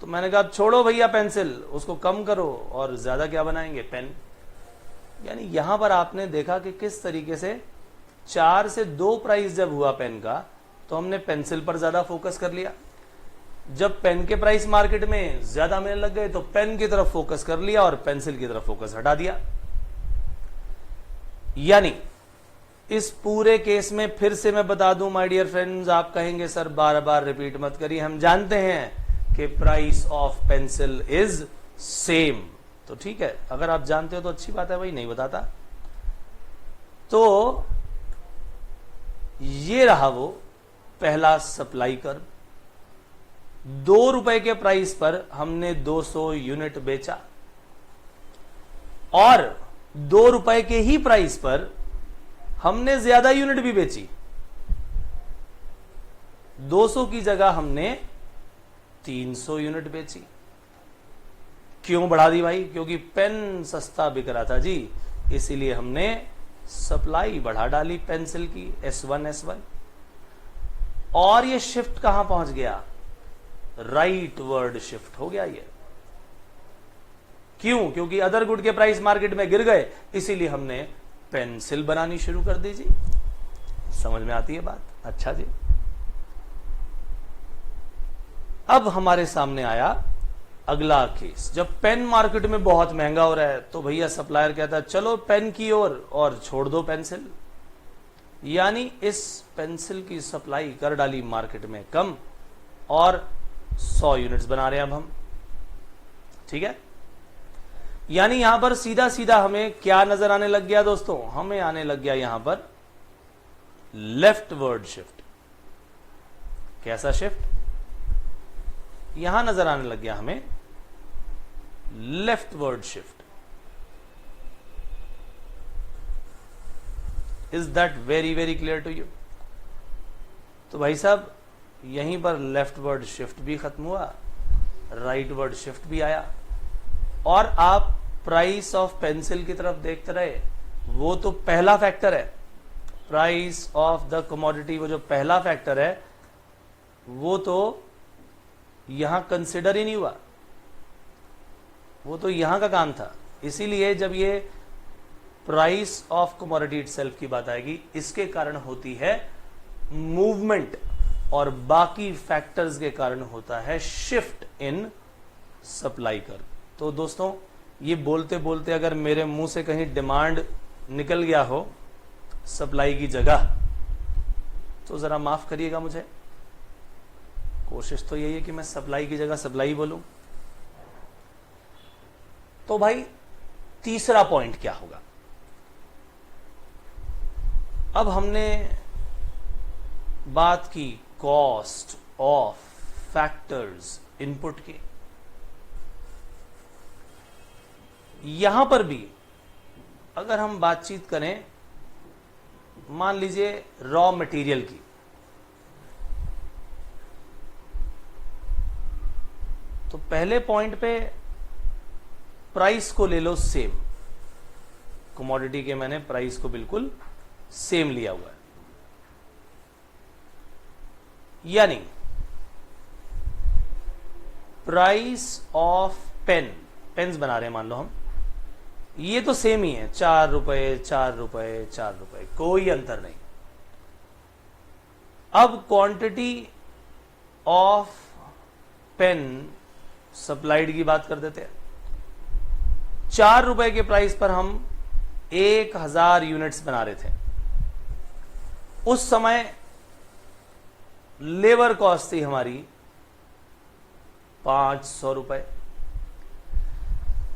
तो मैंने कहा छोड़ो भैया पेंसिल, उसको कम करो और ज्यादा क्या बनाएंगे? पेन। यानी यहां पर आपने देखा कि किस तरीके से 4 से 2 प्राइस जब हुआ पेन का, तो हमने पेंसिल पर ज्यादा फोकस कर लिया। जब पेन के प्राइस मार्केट में ज्यादा मिलने लग गए तो पेन की तरफ फोकस कर लिया और पेंसिल की तरफ फोकस हटा दिया। यानी इस पूरे केस में फिर से मैं बता दूं माय डियर फ्रेंड्स, आप कहेंगे सर बार बार रिपीट मत करिए, हम जानते हैं कि price of pencil is same. तो ठीक है, अगर आप जानते हो तो अच्छी बात है भाई, नहीं बताता। तो ये रहा वो पहला सप्लाई कर्व। 2 रुपए के प्राइस पर हमने 200 यूनिट बेचा और 2 रुपए के ही प्राइस पर हमने ज्यादा यूनिट भी बेची। 200 की जगह हमने 300 यूनिट बेची। क्यों बढ़ा दी भाई? क्योंकि पेन सस्ता बिक रहा था जी, इसीलिए हमने सप्लाई बढ़ा डाली पेंसिल की, S1 S1। और ये शिफ्ट कहां पहुंच गया? राइट वर्ड शिफ्ट हो गया ये। क्यों? क्योंकि अदर गुड के प्राइस मार्केट में गिर गए, इसीलिए हमने पेंसिल बनानी शुरू कर दी जी। समझ में आती है बात? अच्छा जी। अब हमारे सामने आया अगला केस, जब पेन मार्केट में बहुत महंगा हो रहा है तो भैया सप्लायर कहता है चलो पेन की ओर और छोड़ दो पेंसिल। यानी इस पेंसिल की सप्लाई कर डाली मार्केट में कम और 100 यूनिट्स बना रहे हैं अब हम, ठीक है। यानी यहां पर सीधा सीधा हमें क्या नजर आने लग गया दोस्तों? हमें आने लग गया यहां पर लेफ्ट वर्ड शिफ्ट। कैसा शिफ्ट? यहां नजर आने लग गया हमें leftward shift. Is that very very clear to you? तो भाई साहब यहीं पर लेफ्ट वर्ड शिफ्ट भी खत्म हुआ, राइट वर्ड शिफ्ट भी आया, और आप प्राइस ऑफ पेंसिल की तरफ देखते रहे। वो तो पहला फैक्टर है, प्राइस ऑफ द कमोडिटी, वो जो पहला फैक्टर है वो तो यहां कंसिडर ही नहीं हुआ, वो तो यहां का काम था। इसीलिए जब ये प्राइस ऑफ कमोडिटी इटसेल्फ की बात आएगी, इसके कारण होती है मूवमेंट और बाकी फैक्टर्स के कारण होता है शिफ्ट इन सप्लाई कर्व। तो दोस्तों ये बोलते बोलते अगर मेरे मुंह से कहीं डिमांड निकल गया हो सप्लाई की जगह, तो जरा माफ करिएगा मुझे, कोशिश तो यही है कि मैं सप्लाई की जगह सप्लाई बोलूं। तो भाई तीसरा पॉइंट क्या होगा? अब हमने बात की कॉस्ट ऑफ फैक्टर्स इनपुट की। यहां पर भी अगर हम बातचीत करें, मान लीजिए रॉ मटेरियल की, तो पहले पॉइंट पे प्राइस को ले लो सेम, कमोडिटी के मैंने प्राइस को बिल्कुल सेम लिया हुआ है, यानी प्राइस ऑफ पेन्स बना रहे हैं मान लो हम, ये तो सेम ही है, 4 रुपए 4 रुपए 4 रुपए, कोई अंतर नहीं। अब क्वांटिटी ऑफ पेन सप्लाइड की बात कर देते हैं। 4 रुपए के प्राइस पर हम 1000 यूनिट्स बना रहे थे। उस समय लेबर कॉस्ट थी हमारी 500 रुपए।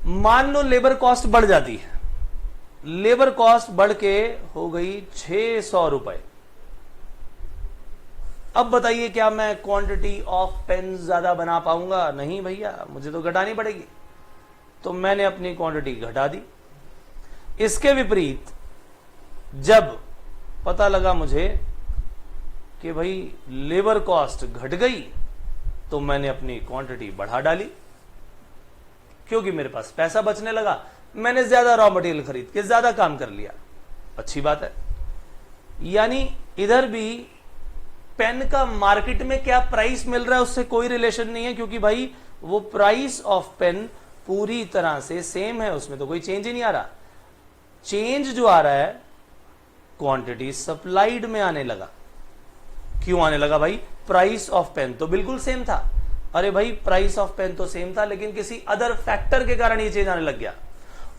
मान लो लेबर कॉस्ट बढ़ जाती है, लेबर कॉस्ट बढ़ के हो गई 600 रुपए। अब बताइए क्या मैं क्वांटिटी ऑफ पेन ज्यादा बना पाऊंगा? नहीं भैया, मुझे तो घटानी पड़ेगी। तो मैंने अपनी क्वांटिटी घटा दी। इसके विपरीत जब पता लगा मुझे कि भाई लेबर कॉस्ट घट गई, तो मैंने अपनी क्वांटिटी बढ़ा डाली, क्योंकि मेरे पास पैसा बचने लगा। मैंने ज्यादा रॉ मटेरियल खरीद के ज्यादा काम कर लिया, अच्छी बात है। यानी इधर भी पेन का मार्केट में क्या प्राइस मिल रहा है उससे कोई रिलेशन नहीं है, क्योंकि भाई वो प्राइस ऑफ पेन पूरी तरह से सेम है, उसमें तो कोई चेंज ही नहीं आ रहा। चेंज जो आ रहा है क्वांटिटी सप्लाइड में आने लगा। क्यों आने लगा भाई? प्राइस ऑफ पेन तो बिल्कुल सेम था। अरे भाई प्राइस ऑफ पेन तो सेम था, लेकिन किसी अदर फैक्टर के कारण ये चेंज आने लग गया।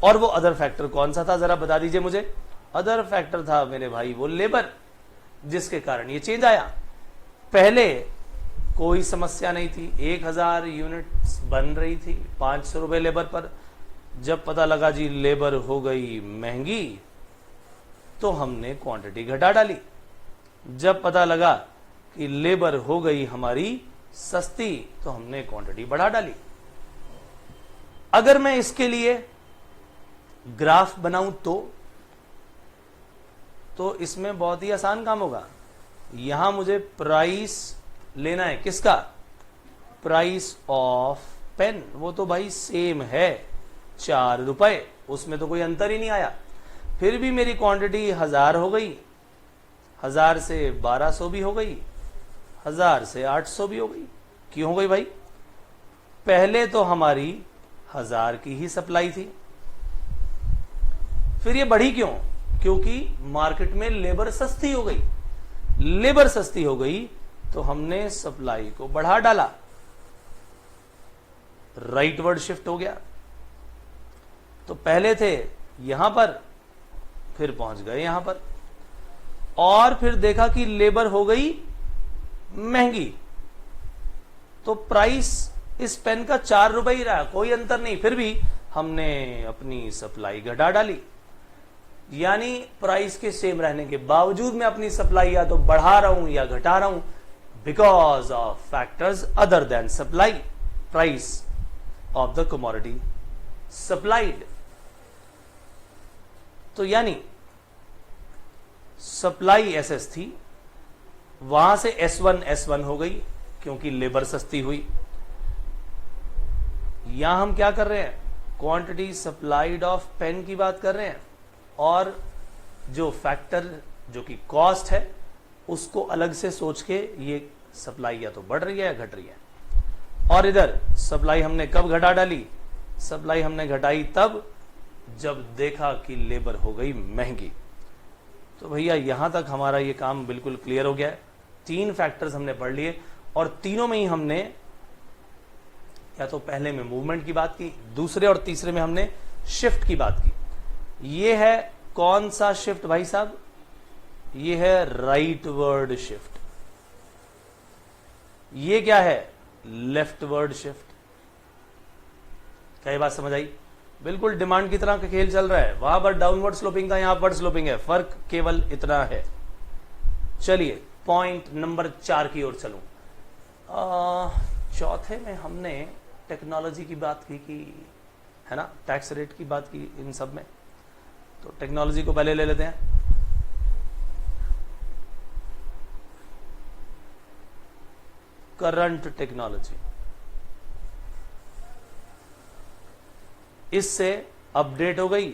और वो अदर फैक्टर कौन सा था जरा बता दीजिए मुझे। अदर फैक्टर था मेरे भाई वो लेबर, जिसके कारण ये चेंज आया। पहले कोई समस्या नहीं थी, 1000 यूनिट्स बन रही थी 500 रुपए लेबर पर। जब पता लगा जी लेबर हो गई महंगी, तो हमने क्वांटिटी घटा डाली। जब पता लगा कि लेबर हो गई हमारी सस्ती, तो हमने क्वांटिटी बढ़ा डाली। अगर मैं इसके लिए ग्राफ बनाऊं तो इसमें बहुत ही आसान काम होगा। यहां मुझे प्राइस लेना है, किसका? Price of pen. वो तो भाई सेम है, 4 रुपए, उसमें तो कोई अंतर ही नहीं आया। फिर भी मेरी क्वांटिटी 1000 हो गई, 1000 से 1200 भी हो गई, 1000 से 800 भी हो गई। क्यों हो गई भाई? पहले तो हमारी 1000 की ही सप्लाई थी, फिर ये बढ़ी क्यों? क्योंकि मार्केट में लेबर सस्ती हो गई। लेबर सस्ती हो गई तो हमने सप्लाई को बढ़ा डाला, राइटवर्ड शिफ्ट हो गया। तो पहले थे यहां पर, फिर पहुंच गए यहां पर, और फिर देखा कि लेबर हो गई महंगी, तो प्राइस इस पेन का 4 रुपए ही रहा, कोई अंतर नहीं। फिर भी हमने अपनी सप्लाई घटा डाली। यानी प्राइस के सेम रहने के बावजूद मैं अपनी सप्लाई या तो बढ़ा रहा हूं या घटा रहा हूं, because of factors other than supply, price of the commodity supplied. तो यानी सप्लाई एसएस थी, वहां से S1 हो गई क्योंकि लेबर सस्ती हुई। यहां हम क्या कर रहे हैं? क्वांटिटी सप्लाइड ऑफ पेन की बात कर रहे हैं, और जो फैक्टर जो कि कॉस्ट है उसको अलग से सोच के ये सप्लाई या तो बढ़ रही है या घट रही है। और इधर सप्लाई हमने कब घटा डाली? सप्लाई हमने घटाई तब जब देखा कि लेबर हो गई महंगी। तो भैया यहां तक हमारा ये काम बिल्कुल क्लियर हो गया है। 3 फैक्टर्स हमने पढ़ लिए, और तीनों में ही हमने या तो पहले में मूवमेंट की बात की, दूसरे और तीसरे में हमने शिफ्ट की बात की। ये है कौन सा शिफ्ट भाई साहब? ये है राइटवर्ड शिफ्ट, ये क्या है लेफ्टवर्ड शिफ्ट। क्या ये बात समझ आई? बिल्कुल डिमांड की तरह का खेल चल रहा है, वहां पर डाउनवर्ड स्लोपिंग था, यहां अपवर्ड स्लोपिंग है, फर्क केवल इतना है। चलिए पॉइंट नंबर 4 की ओर चलूं। चौथे में हमने टेक्नोलॉजी की बात की है ना, टैक्स रेट की बात की इन सब में, तो टेक्नोलॉजी को पहले ले लेते हैं। करंट टेक्नोलॉजी, इससे अपडेट हो गई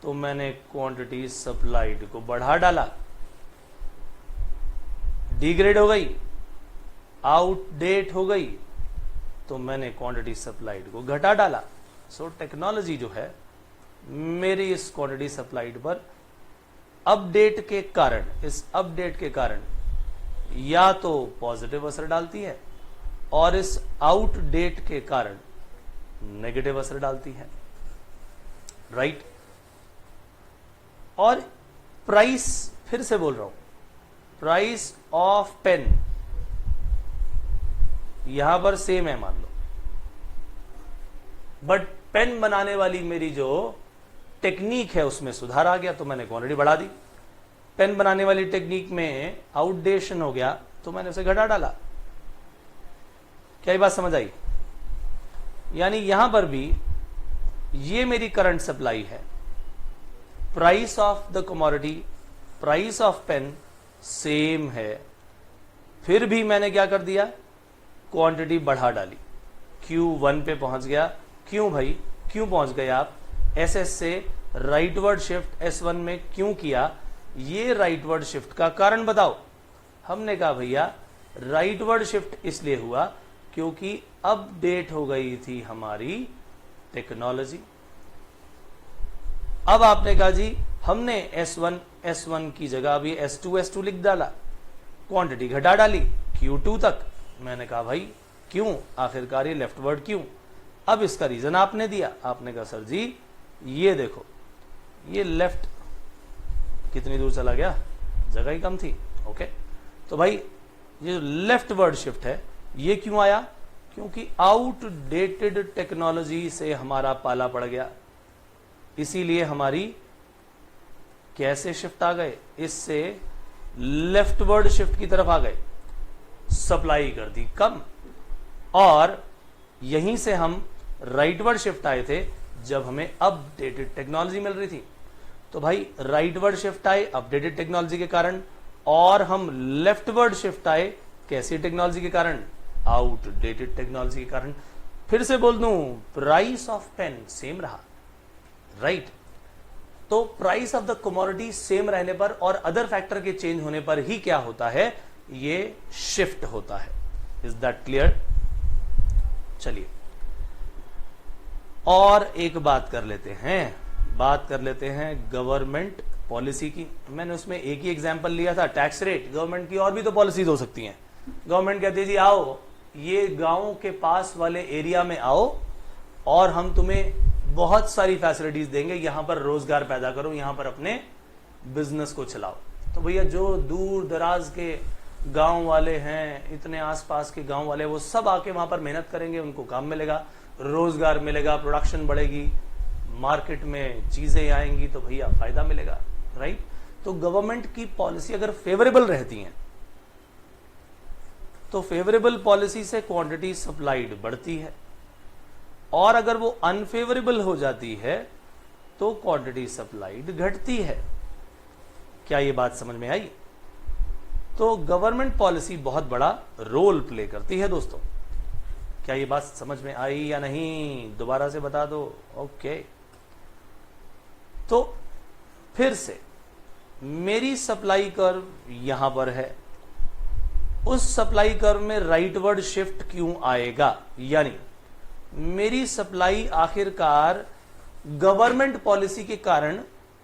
तो मैंने क्वांटिटी सप्लाइड को बढ़ा डाला, डिग्रेड हो गई, आउटडेट हो गई तो मैंने क्वांटिटी सप्लाइड को घटा डाला। सो टेक्नोलॉजी जो है मेरी इस क्वांटिटी सप्लाइड पर अपडेट के कारण, इस अपडेट के कारण या तो पॉजिटिव असर डालती है और इस आउटडेट के कारण नेगेटिव असर डालती है, राइट। और प्राइस, फिर से बोल रहा हूं, प्राइस ऑफ पेन यहां पर सेम है मान लो, बट पेन बनाने वाली मेरी जो टेक्निक है उसमें सुधार आ गया तो मैंने क्वांटिटी बढ़ा दी। पेन बनाने वाली टेक्निक में आउटडेशन हो गया तो मैंने उसे घटा डाला। क्या ये बात समझ आई? यानी यहां पर भी ये मेरी करंट सप्लाई है, price of the commodity, price of pen same है, फिर भी मैंने क्या कर दिया, क्वांटिटी बढ़ा डाली, Q1 पे पहुंच गया। क्यों भाई, क्यों पहुंच गए आप? SS से राइटवर्ड शिफ्ट S1 में क्यों किया? ये राइटवर्ड शिफ्ट का कारण बताओ। हमने कहा भैया राइटवर्ड शिफ्ट इसलिए हुआ क्योंकि अपडेट हो गई थी हमारी टेक्नोलॉजी। अब आपने कहा जी हमने S1 की जगह भी S2 लिख डाला, क्वांटिटी घटा डाली Q2 तक। मैंने कहा भाई क्यों, आखिरकार ये लेफ्टवर्ड क्यों? अब इसका रीजन आपने दिया, आपने कहा सर जी ये देखो ये लेफ्ट कितनी दूर चला गया, जगह ही कम थी, ओके। तो भाई ये लेफ्टवर्ड शिफ्ट है ये क्यों आया? क्योंकि आउटडेटेड टेक्नोलॉजी से हमारा पाला पड़ गया, इसीलिए हमारी कैसे शिफ्ट आ गए, इससे लेफ्टवर्ड शिफ्ट की तरफ आ गए, सप्लाई कर दी कम, और यहीं से हम राइटवर्ड शिफ्ट आए थे जब हमें अपडेटेड टेक्नोलॉजी मिल रही थी। तो भाई राइटवर्ड शिफ्ट आए अपडेटेड टेक्नोलॉजी के कारण, और हम लेफ्टवर्ड शिफ्ट आए कैसी टेक्नोलॉजी के कारण, आउटडेटेड टेक्नोलॉजी के कारण। फिर से बोल दूं, प्राइस ऑफ पेन सेम रहा, राइट। तो price of the commodity same रहने पर और अदर फैक्टर के चेंज होने पर ही क्या होता है, ये शिफ्ट होता है। Is that clear? चलिए और एक बात कर लेते हैं गवर्नमेंट पॉलिसी की। मैंने उसमें एक ही एग्जांपल लिया था, टैक्स रेट। गवर्नमेंट की और भी तो पॉलिसीज हो सकती हैं। गवर्नमेंट कहती है जी आओ ये गांव के पास वाले एरिया में आओ और हम तुम्हें बहुत सारी फैसिलिटीज देंगे, यहां पर रोजगार पैदा करो, यहां पर अपने बिजनेस को चलाओ। तो भैया जो दूर दराज के गांव वाले हैं, इतने आसपास के गांव वाले, वो सब आके वहां पर मेहनत करेंगे, उनको काम मिलेगा, रोजगार मिलेगा, प्रोडक्शन बढ़ेगी, मार्केट में चीजें आएंगी, तो भैया फायदा मिलेगा, राइट। तो गवर्नमेंट की पॉलिसी अगर फेवरेबल रहती है तो फेवरेबल पॉलिसी से क्वांटिटी सप्लाइड बढ़ती है, और अगर वो अनफेवरेबल हो जाती है तो क्वांटिटी सप्लाइड घटती है। क्या ये बात समझ में आई? तो गवर्नमेंट पॉलिसी बहुत बड़ा रोल प्ले करती है दोस्तों। क्या ये बात समझ में आई या नहीं? दोबारा से बता दो। ओके, तो फिर से मेरी सप्लाई कर्व यहां पर है, उस सप्लाई कर्व में राइटवर्ड शिफ्ट क्यों आएगा? यानी मेरी सप्लाई आखिरकार गवर्नमेंट पॉलिसी के कारण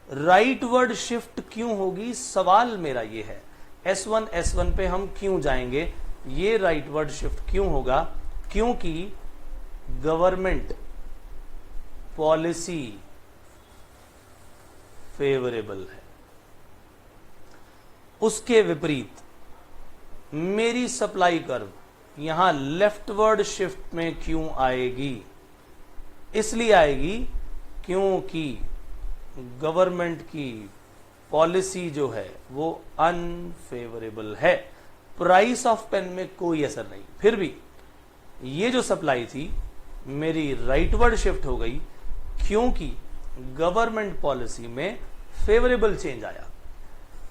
राइटवर्ड शिफ्ट क्यों होगी? सवाल मेरा ये है। S1 पे हम क्यों जाएंगे? ये राइटवर्ड शिफ्ट क्यों होगा? क्योंकि गवर्नमेंट पॉलिसी फेवरेबल है। उसके विपरीत मेरी सप्लाई कर्व यहां लेफ्टवर्ड शिफ्ट में क्यों आएगी? इसलिए आएगी क्योंकि गवर्नमेंट की पॉलिसी जो है वो अनफेवरेबल है। प्राइस ऑफ पेन में कोई असर नहीं, फिर भी ये जो सप्लाई थी मेरी राइटवर्ड शिफ्ट हो गई क्योंकि गवर्नमेंट पॉलिसी में फेवरेबल चेंज आया।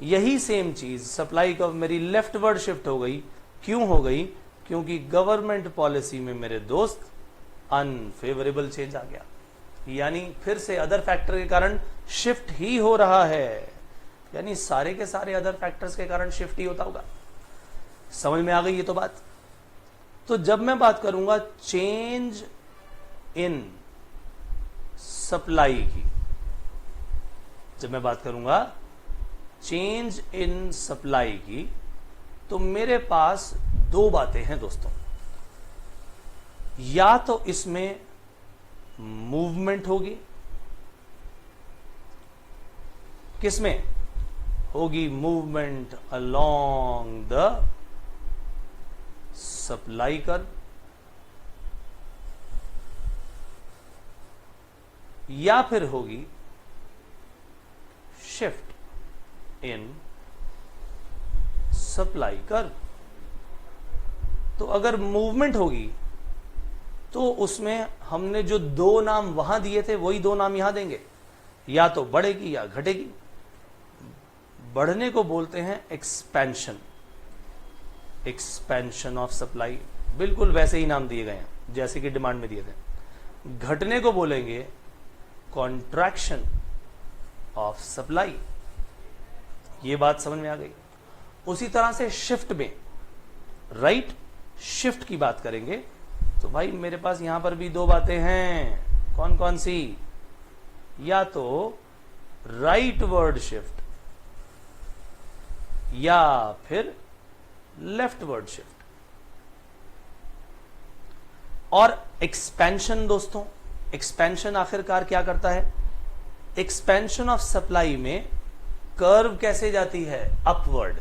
यही सेम चीज सप्लाई कर्व मेरी लेफ्टवर्ड शिफ्ट हो गई, क्यों हो गई? क्योंकि गवर्नमेंट पॉलिसी में मेरे दोस्त अनफेवरेबल चेंज आ गया। यानी फिर से अदर फैक्टर के कारण शिफ्ट ही हो रहा है, यानी सारे के सारे अदर फैक्टर्स के कारण शिफ्ट ही होता होगा। समझ में आ गई ये तो बात? तो जब मैं बात करूंगा चेंज इन सप्लाई की, जब मैं बात करूंगा चेंज इन सप्लाई की, तो मेरे पास दो बातें हैं दोस्तों। या तो इसमें मूवमेंट होगी, किसमें होगी? Movement along the supply curve, या फिर होगी शिफ्ट इन सप्लाई कर्व। तो अगर मूवमेंट होगी तो उसमें हमने जो दो नाम वहां दिए थे वही दो नाम यहां देंगे, या तो बढ़ेगी या घटेगी। बढ़ने को बोलते हैं एक्सपेंशन, एक्सपेंशन ऑफ सप्लाई, बिल्कुल वैसे ही नाम दिए गए हैं जैसे कि डिमांड में दिए थे। घटने को बोलेंगे कॉन्ट्रैक्शन ऑफ सप्लाई। ये बात समझ में आ गई? उसी तरह से शिफ्ट में, राइट, शिफ्ट की बात करेंगे तो भाई मेरे पास यहां पर भी दो बातें हैं। कौन कौन सी? या तो राइट वर्ड शिफ्ट या फिर लेफ्ट वर्ड शिफ्ट। और एक्सपेंशन दोस्तों, एक्सपेंशन आखिरकार क्या करता है? एक्सपेंशन ऑफ सप्लाई में कर्व कैसे जाती है? अपवर्ड।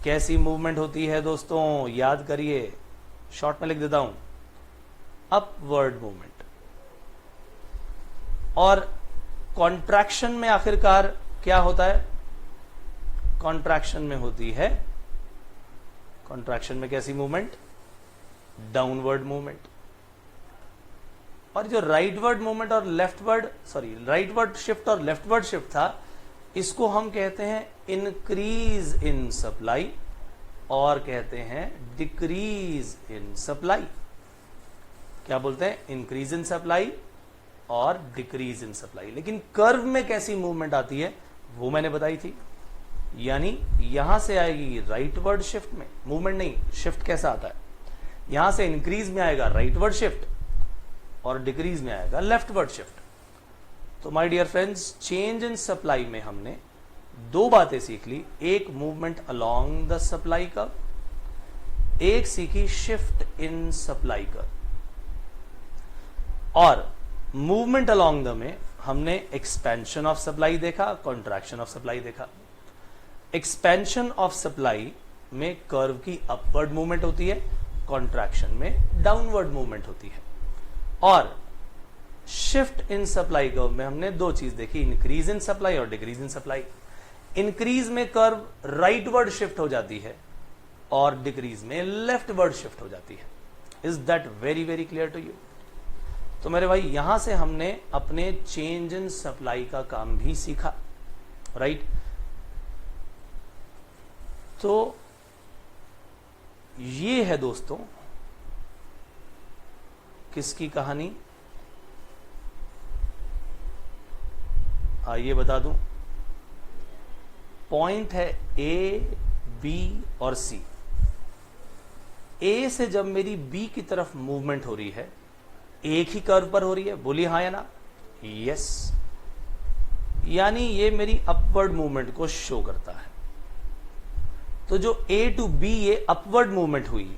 कैसी मूवमेंट होती है दोस्तों? याद करिए, शॉर्ट में लिख देता हूं, अपवर्ड मूवमेंट। और कॉन्ट्रैक्शन में आखिरकार क्या होता है? कॉन्ट्रैक्शन में होती है, कॉन्ट्रैक्शन में कैसी मूवमेंट? Downward movement. और जो राइटवर्ड मूवमेंट और लेफ्टवर्ड, सॉरी, राइटवर्ड शिफ्ट और लेफ्टवर्ड शिफ्ट था, इसको हम कहते हैं इंक्रीज इन सप्लाई और कहते हैं डिक्रीज इन सप्लाई। क्या बोलते हैं? इंक्रीज इन सप्लाई और डिक्रीज इन सप्लाई। लेकिन कर्व में कैसी मूवमेंट आती है वो मैंने बताई थी। यानी यहां से आएगी राइटवर्ड शिफ्ट में मूवमेंट, नहीं, शिफ्ट कैसा आता है? यहां से इंक्रीज में आएगा राइटवर्ड शिफ्ट और डिक्रीज में आएगा लेफ्टवर्ड शिफ्ट। तो my dear friends, change in supply में हमने दो बातें सीख ली। एक movement along the supply curve, एक सीखी शिफ्ट इन सप्लाई कर्व। और मूवमेंट अलोंग द में हमने एक्सपेंशन ऑफ सप्लाई देखा, कॉन्ट्रैक्शन ऑफ सप्लाई देखा। एक्सपेंशन ऑफ सप्लाई में कर्व की अपवर्ड मूवमेंट होती है, कॉन्ट्रैक्शन में डाउनवर्ड मूवमेंट होती है। और शिफ्ट इन सप्लाई कर्व में हमने दो चीज देखी, इंक्रीज इन सप्लाई और डिक्रीज इन सप्लाई। इंक्रीज में कर्व राइटवर्ड शिफ्ट हो जाती है और डिक्रीज में लेफ्टवर्ड शिफ्ट हो जाती है। Is that very very clear to you? तो मेरे भाई यहां से हमने अपने चेंज इन सप्लाई का काम भी सीखा, राइट? तो ये है दोस्तों किसकी कहानी? आइए बता दूं। पॉइंट है ए, बी और सी। ए से जब मेरी बी की तरफ मूवमेंट हो रही है, एक ही कर्व पर हो रही है, बोलिए हाँ या ना? यस। यानी ये मेरी अपवर्ड मूवमेंट को शो करता है। तो जो ए टू बी ये अपवर्ड मूवमेंट हुई,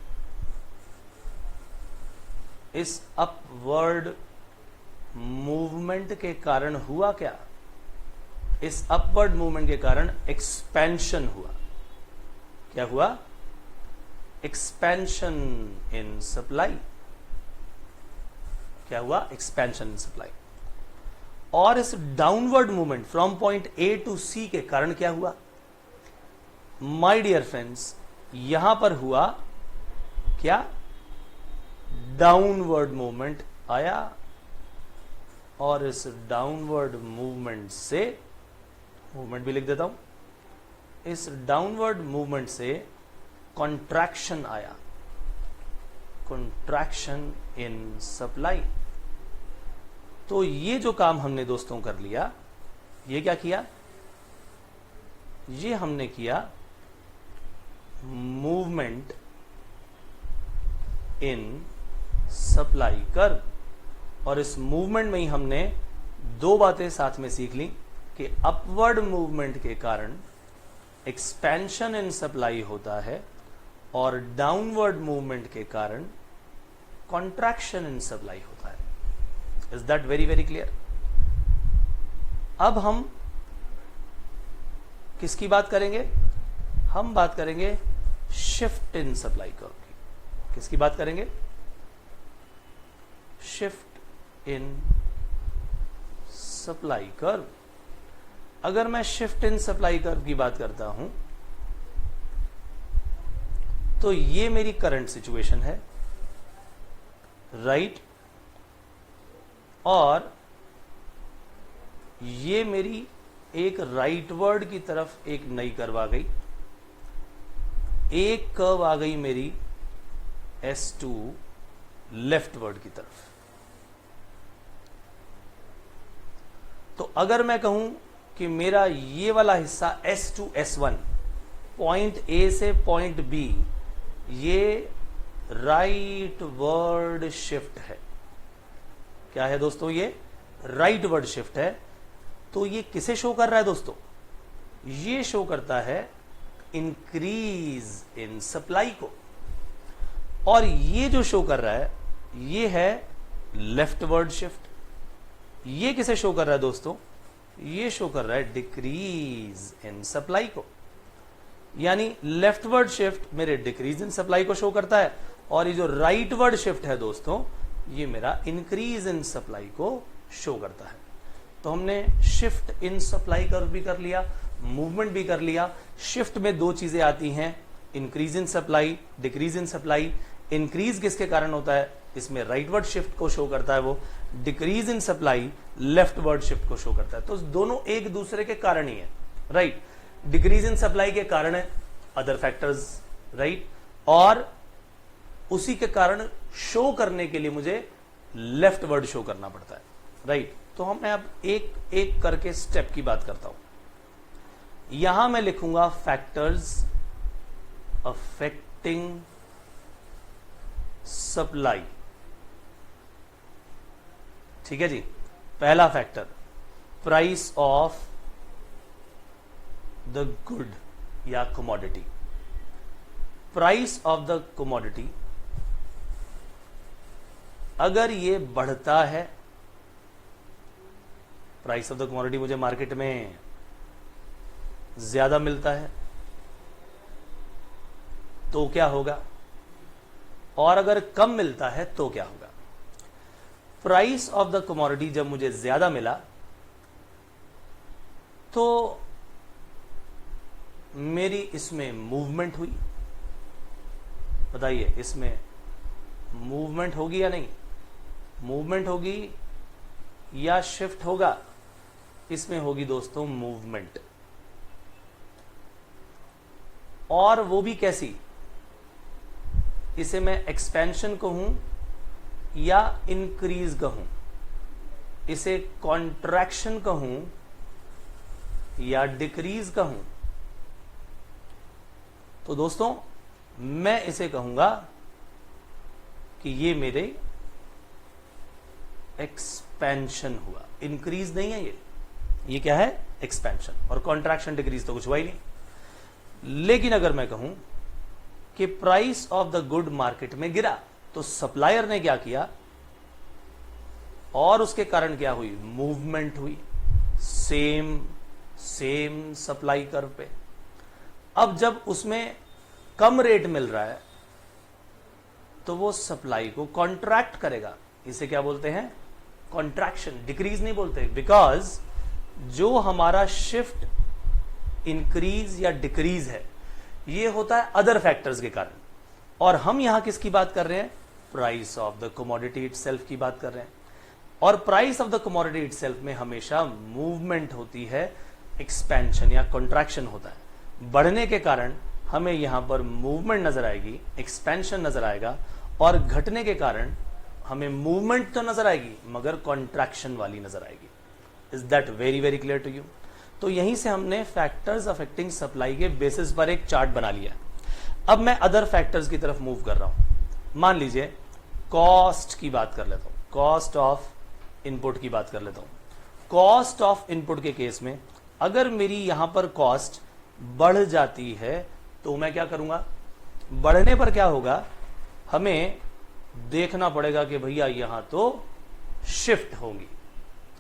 इस अपवर्ड मूवमेंट के कारण हुआ क्या? इस अपवर्ड मूवमेंट के कारण एक्सपेंशन हुआ। क्या हुआ? Expansion in supply. क्या हुआ? Expansion in supply. और इस downward movement from point A to C के कारण क्या हुआ? माय डियर फ्रेंड्स, यहां पर हुआ क्या? डाउनवर्ड मूवमेंट आया, और इस डाउनवर्ड मूवमेंट से, मूवमेंट भी लिख देता हूं, इस डाउनवर्ड मूवमेंट से कॉन्ट्रैक्शन आया, कॉन्ट्रैक्शन इन सप्लाई। तो ये जो काम हमने दोस्तों कर लिया, ये क्या किया? ये हमने किया मूवमेंट इन सप्लाई कर्व। और इस मूवमेंट में ही हमने दो बातें साथ में सीख ली कि अपवर्ड मूवमेंट के कारण एक्सपेंशन इन सप्लाई होता है, और डाउनवर्ड मूवमेंट के कारण कॉन्ट्रैक्शन इन सप्लाई होता है। Is that very very clear? अब हम किसकी बात करेंगे? हम बात करेंगे शिफ्ट इन सप्लाई कर्व की। किसकी बात करेंगे? Shift in supply curve. अगर मैं शिफ्ट इन सप्लाई कर्व की बात करता हूं, तो ये मेरी करंट सिचुएशन है, राइट? और ये मेरी एक राइटवर्ड की तरफ एक नई कर्व आ गई, एक कर्व आ गई मेरी S2 लेफ्टवर्ड की तरफ। तो अगर मैं कहूं कि मेरा ये वाला हिस्सा S2 S1 पॉइंट A से पॉइंट B, ये राइटवर्ड शिफ्ट है। क्या है दोस्तों? ये राइटवर्ड शिफ्ट है। तो ये किसे शो कर रहा है दोस्तों? ये शो करता है इंक्रीज इन सप्लाई को। और ये जो शो कर रहा है, ये है लेफ्टवर्ड शिफ्ट। ये किसे शो कर रहा है दोस्तों? ये शो कर रहा है डिक्रीज इन सप्लाई को। यानी लेफ्टवर्ड शिफ्ट मेरे डिक्रीज इन सप्लाई को शो करता है, और ये जो राइटवर्ड शिफ्ट है दोस्तों, ये मेरा इंक्रीज इन सप्लाई को शो करता है। तो हमने शिफ्ट इन सप्लाई कर्व भी कर लिया, मूवमेंट भी कर लिया। शिफ्ट में दो चीजें आती हैं, increase in supply, decrease in supply. Increase किसके कारण होता है? इसमें राइटवर्ड शिफ्ट को शो करता है वो। Decrease in supply leftward shift को शो करता है। तो दोनों एक दूसरे के कारण ही है, राइट? डिक्रीज इन सप्लाई के कारण है अदर फैक्टर्स, राइट? और उसी के कारण शो करने के लिए मुझे लेफ्टवर्ड शो करना पड़ता है, राइट? तो हम मैं अब एक एक करके स्टेप की बात करता हूं। यहां मैं लिखूंगा फैक्टर्स अफेक्टिंग सप्लाई। ठीक है जी? पहला factor, price of the good या commodity. Price of the commodity अगर ये बढ़ता है, प्राइस ऑफ द कमोडिटी मुझे मार्केट में ज्यादा मिलता है, तो क्या होगा? और अगर कम मिलता है तो क्या होगा? प्राइस ऑफ द कमोडिटी जब मुझे ज्यादा मिला, तो मेरी इसमें मूवमेंट हुई। बताइए, इसमें मूवमेंट होगी या नहीं? मूवमेंट होगी या शिफ्ट होगा? इसमें होगी दोस्तों मूवमेंट। और वो भी कैसी? इसे मैं एक्सपेंशन कहूं या इंक्रीज कहूं, इसे कॉन्ट्रैक्शन कहूं या डिक्रीज कहूं। तो दोस्तों मैं इसे कहूंगा कि ये मेरे एक्सपेंशन हुआ, इंक्रीज नहीं है ये क्या है? एक्सपेंशन। और कॉन्ट्रैक्शन डिक्रीज तो कुछ हुआ ही नहीं। लेकिन अगर मैं कहूं कि price of the good market में गिरा, तो सप्लायर ने क्या किया और उसके कारण क्या हुई? मूवमेंट हुई। सेम सेम सप्लाई कर्व पे। अब जब उसमें कम रेट मिल रहा है तो वो सप्लाई को कॉन्ट्रैक्ट करेगा। इसे क्या बोलते हैं? कॉन्ट्रैक्शन। डिक्रीज नहीं बोलते, बिकॉज जो हमारा शिफ्ट इंक्रीज या डिक्रीज है ये होता है अदर फैक्टर्स के कारण। और हम यहां किसकी बात कर रहे हैं? Price of the commodity itself की बात कर रहे हैं। और price of the commodity itself में हमेशा मूवमेंट होती है, एक्सपेंशन या कॉन्ट्रैक्शन होता है। बढ़ने के कारण हमें यहां पर मूवमेंट नजर आएगी, एक्सपेंशन नजर आएगा, और घटने के कारण हमें मूवमेंट तो नजर आएगी मगर कॉन्ट्रैक्शन वाली नजर आएगी। Is that very very clear to you? तो यहीं से हमने फैक्टर्स अफेक्टिंग सप्लाई के बेसिस पर एक चार्ट बना लिया। अब मैं अदर फैक्टर्स की तरफ मूव कर रहा हूं। मान लीजिए कॉस्ट की बात कर लेता हूं, कॉस्ट ऑफ इनपुट की बात कर लेता हूं। कॉस्ट ऑफ इनपुट के केस में अगर मेरी यहां पर कॉस्ट बढ़ जाती है तो मैं क्या करूंगा? बढ़ने पर क्या होगा? हमें देखना पड़ेगा कि भैया यहां तो शिफ्ट होगी,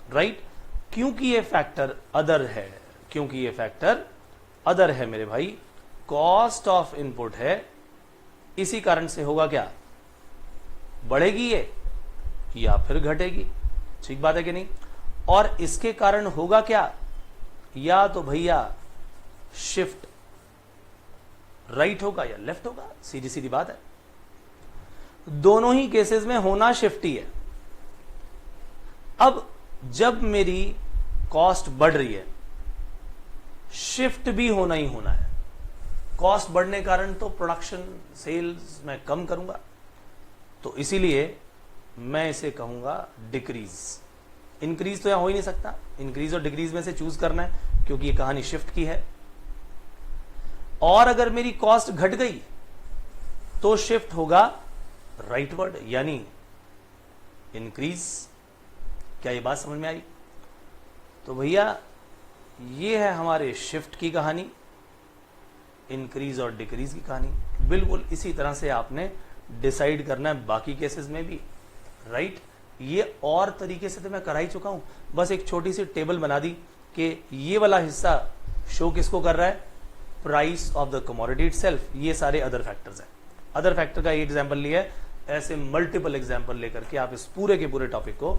राइट? क्योंकि ये फैक्टर अदर है, क्योंकि ये फैक्टर अदर है मेरे भाई, कॉस्ट ऑफ इनपुट है, इसी कारण से होगा क्या? बढ़ेगी ये या फिर घटेगी। ठीक बात है कि नहीं? और इसके कारण होगा क्या? या तो भैया शिफ्ट राइट होगा या लेफ्ट होगा। सीधी सीधी बात है। दोनों ही केसेस में होना शिफ्ट ही है। अब जब मेरी कॉस्ट बढ़ रही है, शिफ्ट भी होना ही होना है। कॉस्ट बढ़ने के कारण तो प्रोडक्शन सेल्स मैं कम करूंगा, तो इसीलिए मैं इसे कहूंगा डिक्रीज। इंक्रीज तो यहां हो ही नहीं सकता, इंक्रीज और डिक्रीज में से चूज करना है क्योंकि ये कहानी शिफ्ट की है। और अगर मेरी कॉस्ट घट गई तो शिफ्ट होगा राइटवर्ड यानी इंक्रीज। क्या ये बात समझ में आई? तो भैया ये है हमारे शिफ्ट की कहानी, इंक्रीज और डिक्रीज की कहानी। बिल्कुल इसी तरह से आपने डिसाइड करना है बाकी केसेस में भी, राइट? ये और तरीके से तो मैं करा ही चुका हूं, बस एक छोटी सी टेबल बना दी कि ये वाला हिस्सा शो किसको कर रहा है? Price of the commodity itself. ये सारे अदर फैक्टर्स हैं। अदर फैक्टर का एक एग्जांपल लिया है, ऐसे मल्टीपल एग्जांपल लेकर के आप इस पूरे के पूरे टॉपिक को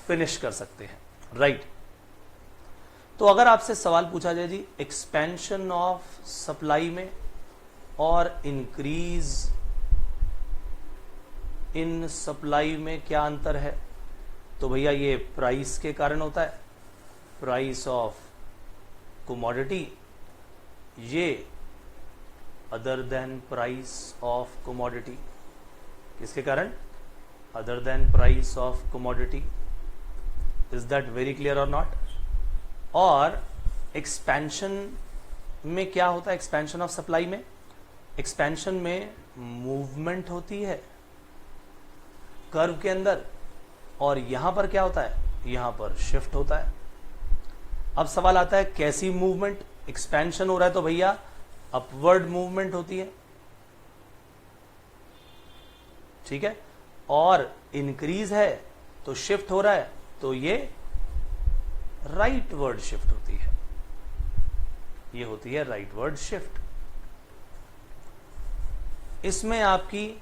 फिनिश कर सकते हैं, राइट? तो अगर आपसे सवाल पूछा जाए जी एक्सपेंशन ऑफ सप्लाई में और इंक्रीज इन सप्लाई में क्या अंतर है, तो भैया ये प्राइस के कारण होता है, प्राइस ऑफ कमोडिटी, ये other than price of commodity. किसके कारण? Other than price of commodity. Is that very clear or not? और एक्सपेंशन में क्या होता है? एक्सपेंशन ऑफ सप्लाई में, एक्सपेंशन में मूवमेंट होती है कर्व के अंदर, और यहां पर क्या होता है? यहां पर शिफ्ट होता है। अब सवाल आता है कैसी मूवमेंट? एक्सपेंशन हो रहा है तो भैया अपवर्ड मूवमेंट होती है, ठीक है? और इंक्रीज है तो शिफ्ट हो रहा है तो ये राइटवर्ड शिफ्ट होती है, ये होती है राइटवर्ड शिफ्ट। इसमें आपकी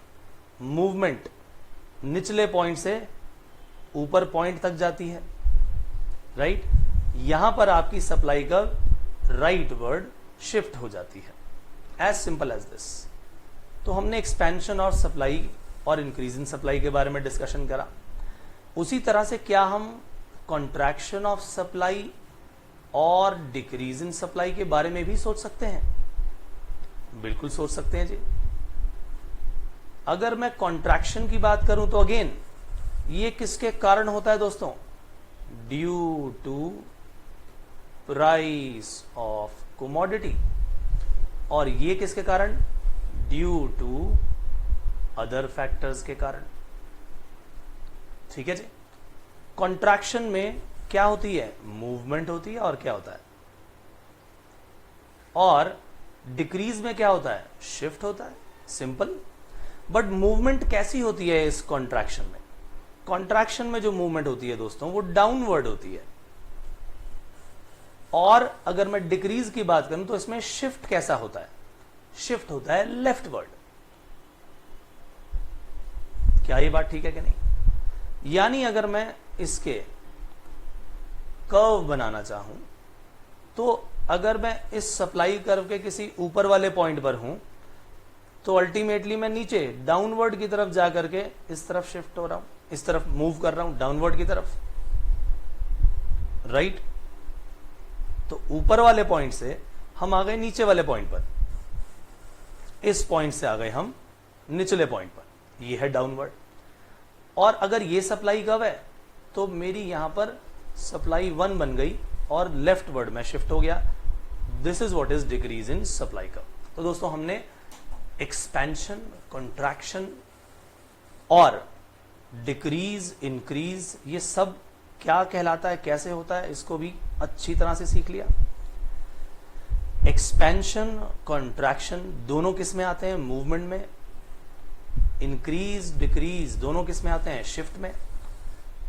मूवमेंट निचले पॉइंट से ऊपर पॉइंट तक जाती है, राइट? यहां पर आपकी सप्लाई कर्व राइटवर्ड शिफ्ट हो जाती है। As simple as this. तो हमने एक्सपेंशन और सप्लाई और इंक्रीज इन सप्लाई के बारे में डिस्कशन करा। उसी तरह से क्या हम कॉन्ट्रैक्शन ऑफ सप्लाई और डिक्रीज इन सप्लाई के बारे में भी सोच सकते हैं? बिल्कुल सोच सकते हैं जी। अगर मैं कॉन्ट्रैक्शन की बात करूं तो अगेन ये किसके कारण होता है दोस्तों? Due to price of commodity. और ये किसके कारण? ड्यू टू अदर फैक्टर्स के कारण। ठीक है जी। कॉन्ट्रैक्शन में क्या होती है? मूवमेंट होती है। और क्या होता है? और डिक्रीज में क्या होता है? शिफ्ट होता है। सिंपल। बट मूवमेंट कैसी होती है इस कॉन्ट्रैक्शन में? कॉन्ट्रैक्शन में जो मूवमेंट होती है दोस्तों वो डाउनवर्ड होती है। और अगर मैं डिक्रीज की बात करूं तो इसमें शिफ्ट कैसा होता है, शिफ्ट होता है लेफ्टवर्ड। क्या ये बात ठीक है कि नहीं? यानी अगर मैं इसके कर्व बनाना चाहूं तो अगर मैं इस सप्लाई कर्व के किसी ऊपर वाले पॉइंट पर हूं तो अल्टीमेटली मैं नीचे डाउनवर्ड की तरफ जाकर के इस तरफ शिफ्ट हो रहा हूं, इस तरफ मूव कर रहा हूं डाउनवर्ड की तरफ, राइट। तो ऊपर वाले पॉइंट से हम आ गए नीचे वाले पॉइंट पर, इस पॉइंट से आ गए हम निचले पॉइंट पर, ये है डाउनवर्ड। और अगर ये सप्लाई कर्व है तो मेरी यहां पर सप्लाई 1 बन गई और लेफ्टवर्ड में शिफ्ट हो गया। This is what is decrease in supply curve. तो दोस्तों हमने एक्सपेंशन, कॉन्ट्रैक्शन और डिक्रीज, इंक्रीज, ये सब क्या कहलाता है, कैसे होता है, इसको भी अच्छी तरह से सीख लिया। एक्सपेंशन, कॉन्ट्रैक्शन दोनों किस में आते हैं, मूवमेंट में। इंक्रीज, डिक्रीज दोनों किस में आते हैं, शिफ्ट में।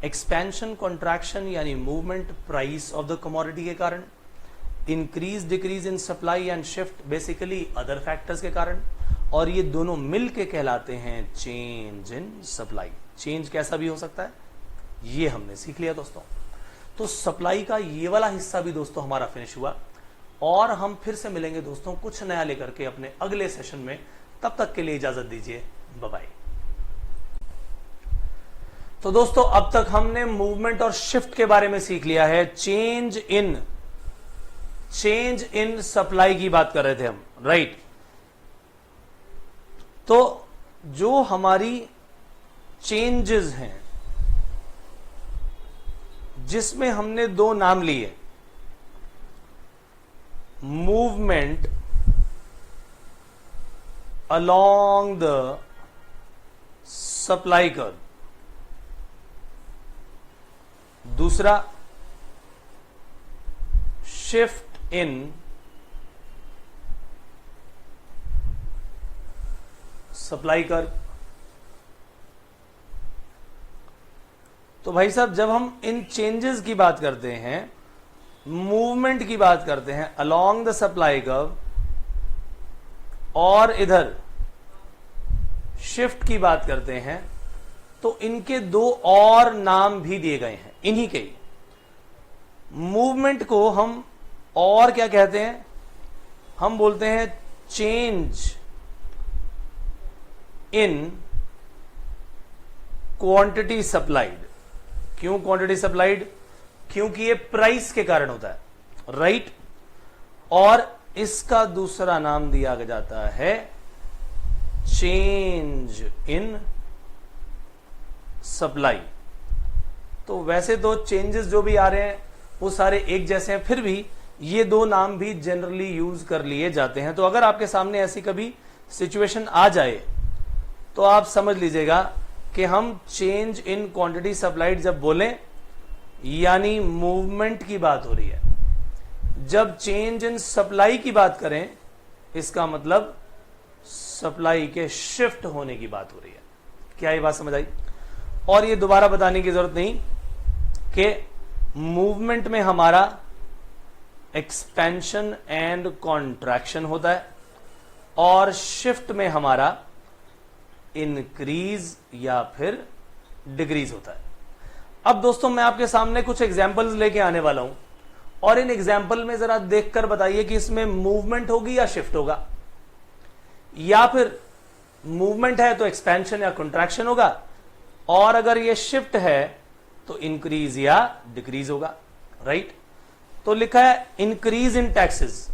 एक्सपेंशन, कॉन्ट्रैक्शन यानी movement price of the commodity के कारण। Increase, decrease in supply and shift basically other factors के कारण। और ये दोनों मिलके कहलाते हैं चेंज इन सप्लाई। चेंज कैसा भी हो सकता है, ये हमने सीख लिया दोस्तों। तो सप्लाई का ये वाला हिस्सा भी दोस्तों हमारा फिनिश हुआ और हम फिर से मिलेंगे दोस्तों कुछ नया लेकर के अपने अगले सेशन में। तब तक के लिए इजाजत दीजिए, बाय बाय। तो दोस्तों अब तक हमने मूवमेंट और शिफ्ट के बारे में सीख लिया है। चेंज इन सप्लाई की बात कर रहे थे हम, राइट। तो जो हमारी चेंजेस हैं जिसमें हमने दो नाम लिए, movement along the supply curve, दूसरा शिफ्ट इन सप्लाई कर्व। तो भाई साहब जब हम इन चेंजेस की बात करते हैं, मूवमेंट की बात करते हैं अलोंग द सप्लाई कर्व और इधर शिफ्ट की बात करते हैं, तो इनके दो और नाम भी दिए गए हैं इन्हीं के ही। मूवमेंट को हम और क्या कहते हैं, हम बोलते हैं चेंज इन क्वांटिटी सप्लाइड। क्यों क्वांटिटी सप्लाइड? क्योंकि ये प्राइस के कारण होता है, राइट। और इसका दूसरा नाम दिया जाता है चेंज इन सप्लाई। तो वैसे तो चेंजेस जो भी आ रहे हैं वो सारे एक जैसे हैं, फिर भी ये दो नाम भी जनरली यूज कर लिए जाते हैं। तो अगर आपके सामने ऐसी कभी सिचुएशन आ जाए तो आप समझ लीजिएगा कि हम चेंज इन क्वांटिटी सप्लाइड जब बोलें यानी मूवमेंट की बात हो रही है। जब चेंज इन सप्लाई की बात करें इसका मतलब सप्लाई के शिफ्ट होने की बात हो रही है। क्या ये बात समझ आई? और ये दोबारा बताने की जरूरत नहीं कि मूवमेंट में हमारा एक्सपेंशन एंड कॉन्ट्रैक्शन होता है और शिफ्ट में हमारा इंक्रीज या फिर डिक्रीज होता है। अब दोस्तों मैं आपके सामने कुछ एग्जांपल्स लेके आने वाला हूं और इन एग्जांपल में जरा देखकर बताइए कि इसमें मूवमेंट होगी या शिफ्ट होगा, या फिर मूवमेंट है तो एक्सपेंशन या कॉन्ट्रैक्शन होगा, और अगर ये शिफ्ट है तो इंक्रीज या डिक्रीज होगा, राइट। तो लिखा है इंक्रीज इन टैक्सेस,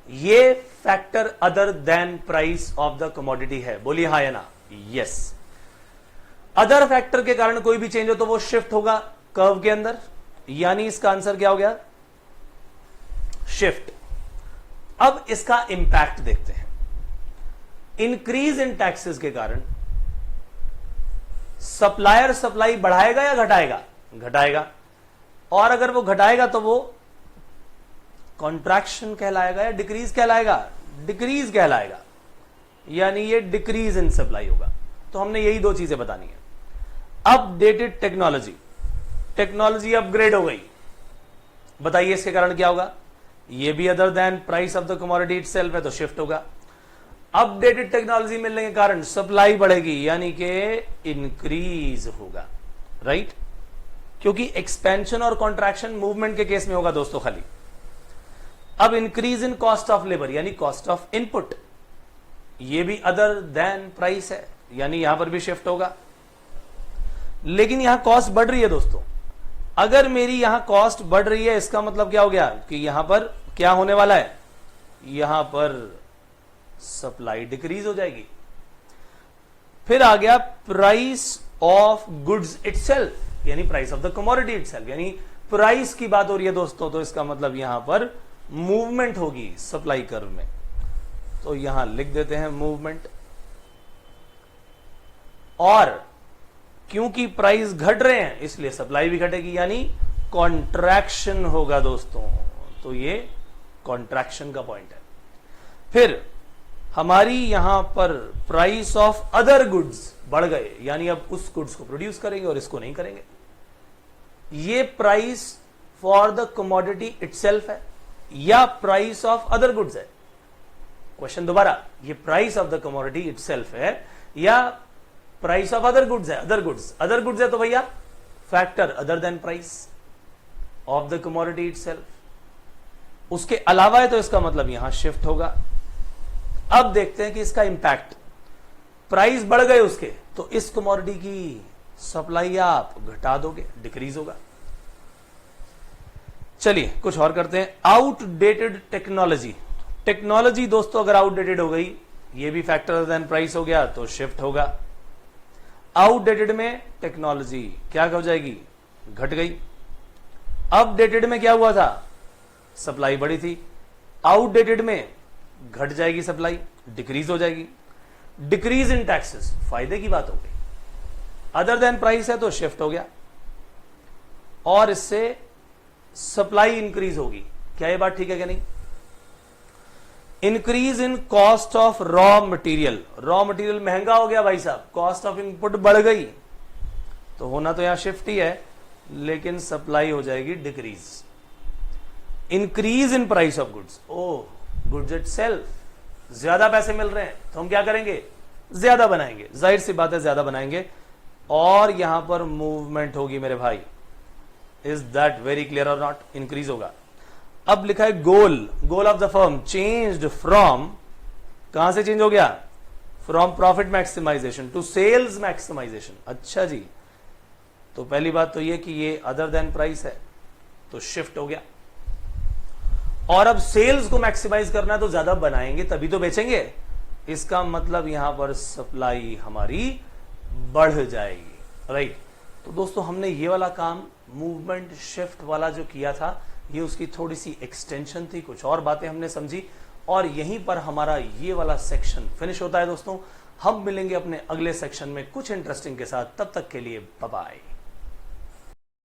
ये factor other than price of the commodity है। बोलिए हाँ या ना? यस। अदर फैक्टर के कारण कोई भी चेंज हो तो वो शिफ्ट होगा कर्व के अंदर, यानी इसका आंसर क्या हो गया? शिफ्ट। अब इसका इंपैक्ट देखते हैं। इंक्रीज इन टैक्सेस के कारण सप्लायर सप्लाई बढ़ाएगा या घटाएगा? घटाएगा। और अगर वो घटाएगा तो वो कॉन्ट्रैक्शन कहलाएगा या डिक्रीज कहलाएगा? डिक्रीज कहलाएगा, यानी ये डिक्रीज इन सप्लाई होगा। तो हमने यही दो चीजें बतानी है। अपडेटेड टेक्नोलॉजी, टेक्नोलॉजी अपग्रेड हो गई, बताइए इसके कारण क्या होगा? ये भी other than price of the commodity itself है तो शिफ्ट होगा। अपडेटेड टेक्नोलॉजी मिलने के कारण सप्लाई बढ़ेगी यानी कि इंक्रीज होगा, राइट? क्योंकि एक्सपेंशन और कॉन्ट्रैक्शन मूवमेंट के केस में होगा दोस्तों खाली। अब increase in cost of labour यानी कॉस्ट ऑफ इनपुट, ये भी अदर देन प्राइस है यानी यहां पर भी शिफ्ट होगा। लेकिन यहां कॉस्ट बढ़ रही है दोस्तों। अगर मेरी यहां कॉस्ट बढ़ रही है इसका मतलब क्या हो गया कि यहां पर क्या होने वाला है? यहां पर सप्लाई डिक्रीज हो जाएगी। फिर आ गया प्राइस ऑफ गुड्स इटसेल्फ यानी price of the commodity itself, यानी प्राइस की बात हो रही है दोस्तों, तो इसका मतलब यहां पर मूवमेंट होगी सप्लाई कर्व में। तो यहां लिख देते हैं मूवमेंट। और क्योंकि प्राइस घट रहे हैं इसलिए सप्लाई भी घटेगी यानी कॉन्ट्रैक्शन होगा दोस्तों। तो ये कॉन्ट्रैक्शन का पॉइंट है। फिर हमारी यहां पर प्राइस ऑफ अदर गुड्स बढ़ गए यानी अब उस गुड्स को प्रोड्यूस करेंगे और इसको नहीं करेंगे। ये price for the commodity itself है या प्राइस ऑफ अदर गुड्स है? क्वेश्चन दोबारा, ये price of the commodity itself है या प्राइस ऑफ अदर गुड्स है? अदर गुड्स है तो भैया factor other than price of the commodity itself. उसके अलावा है तो इसका मतलब यहां शिफ्ट होगा। अब देखते हैं कि इसका इंपैक्ट, प्राइस बढ़ गए उसके तो इस कमोडिटी की सप्लाई आप घटा दोगे, डिक्रीज होगा। चलिए कुछ और करते हैं। आउटडेटेड टेक्नोलॉजी दोस्तों अगर आउटडेटेड हो गई, ये भी फैक्टर अदर देन प्राइस हो गया तो शिफ्ट होगा। आउटडेटेड में टेक्नोलॉजी क्या हो जाएगी? घट गई। अपडेटेड में क्या हुआ था? सप्लाई बढ़ी थी। आउटडेटेड में घट जाएगी सप्लाई, डिक्रीज हो जाएगी। डिक्रीज इन टैक्सेस फायदे की बात हो गई। अदर देन प्राइस है तो शिफ्ट हो गया और इससे सप्लाई इंक्रीज होगी। क्या ये बात ठीक है कि नहीं? Increase in cost of raw material महंगा हो गया भाई साहब, कॉस्ट ऑफ इनपुट बढ़ गई तो होना तो यहां शिफ्ट ही है लेकिन सप्लाई हो जाएगी decrease. Increase in price of goods, goods itself ज्यादा पैसे मिल रहे हैं तो हम क्या करेंगे? ज्यादा बनाएंगे, जाहिर सी बात है ज्यादा बनाएंगे और यहां पर मूवमेंट होगी मेरे भाई। Is that very clear or not? Increase होगा। अब लिखा है goal of the firm changed from, कहां से चेंज हो गया? From profit maximisation to sales maximisation. अच्छा जी, तो पहली बात तो ये कि ये अदर देन प्राइस है तो शिफ्ट हो गया। और अब सेल्स को मैक्सिमाइज करना है तो ज्यादा बनाएंगे तभी तो बेचेंगे। इसका मतलब यहां पर सप्लाई हमारी बढ़ जाएगी, राइट? तो दोस्तों हमने ये वाला काम मूवमेंट शिफ्ट वाला जो किया था ये उसकी थोड़ी सी एक्सटेंशन थी, कुछ और बातें हमने समझी और यहीं पर हमारा ये वाला सेक्शन फिनिश होता है दोस्तों। हम मिलेंगे अपने अगले सेक्शन में कुछ इंटरेस्टिंग के साथ, तब तक के लिए बाय बाय।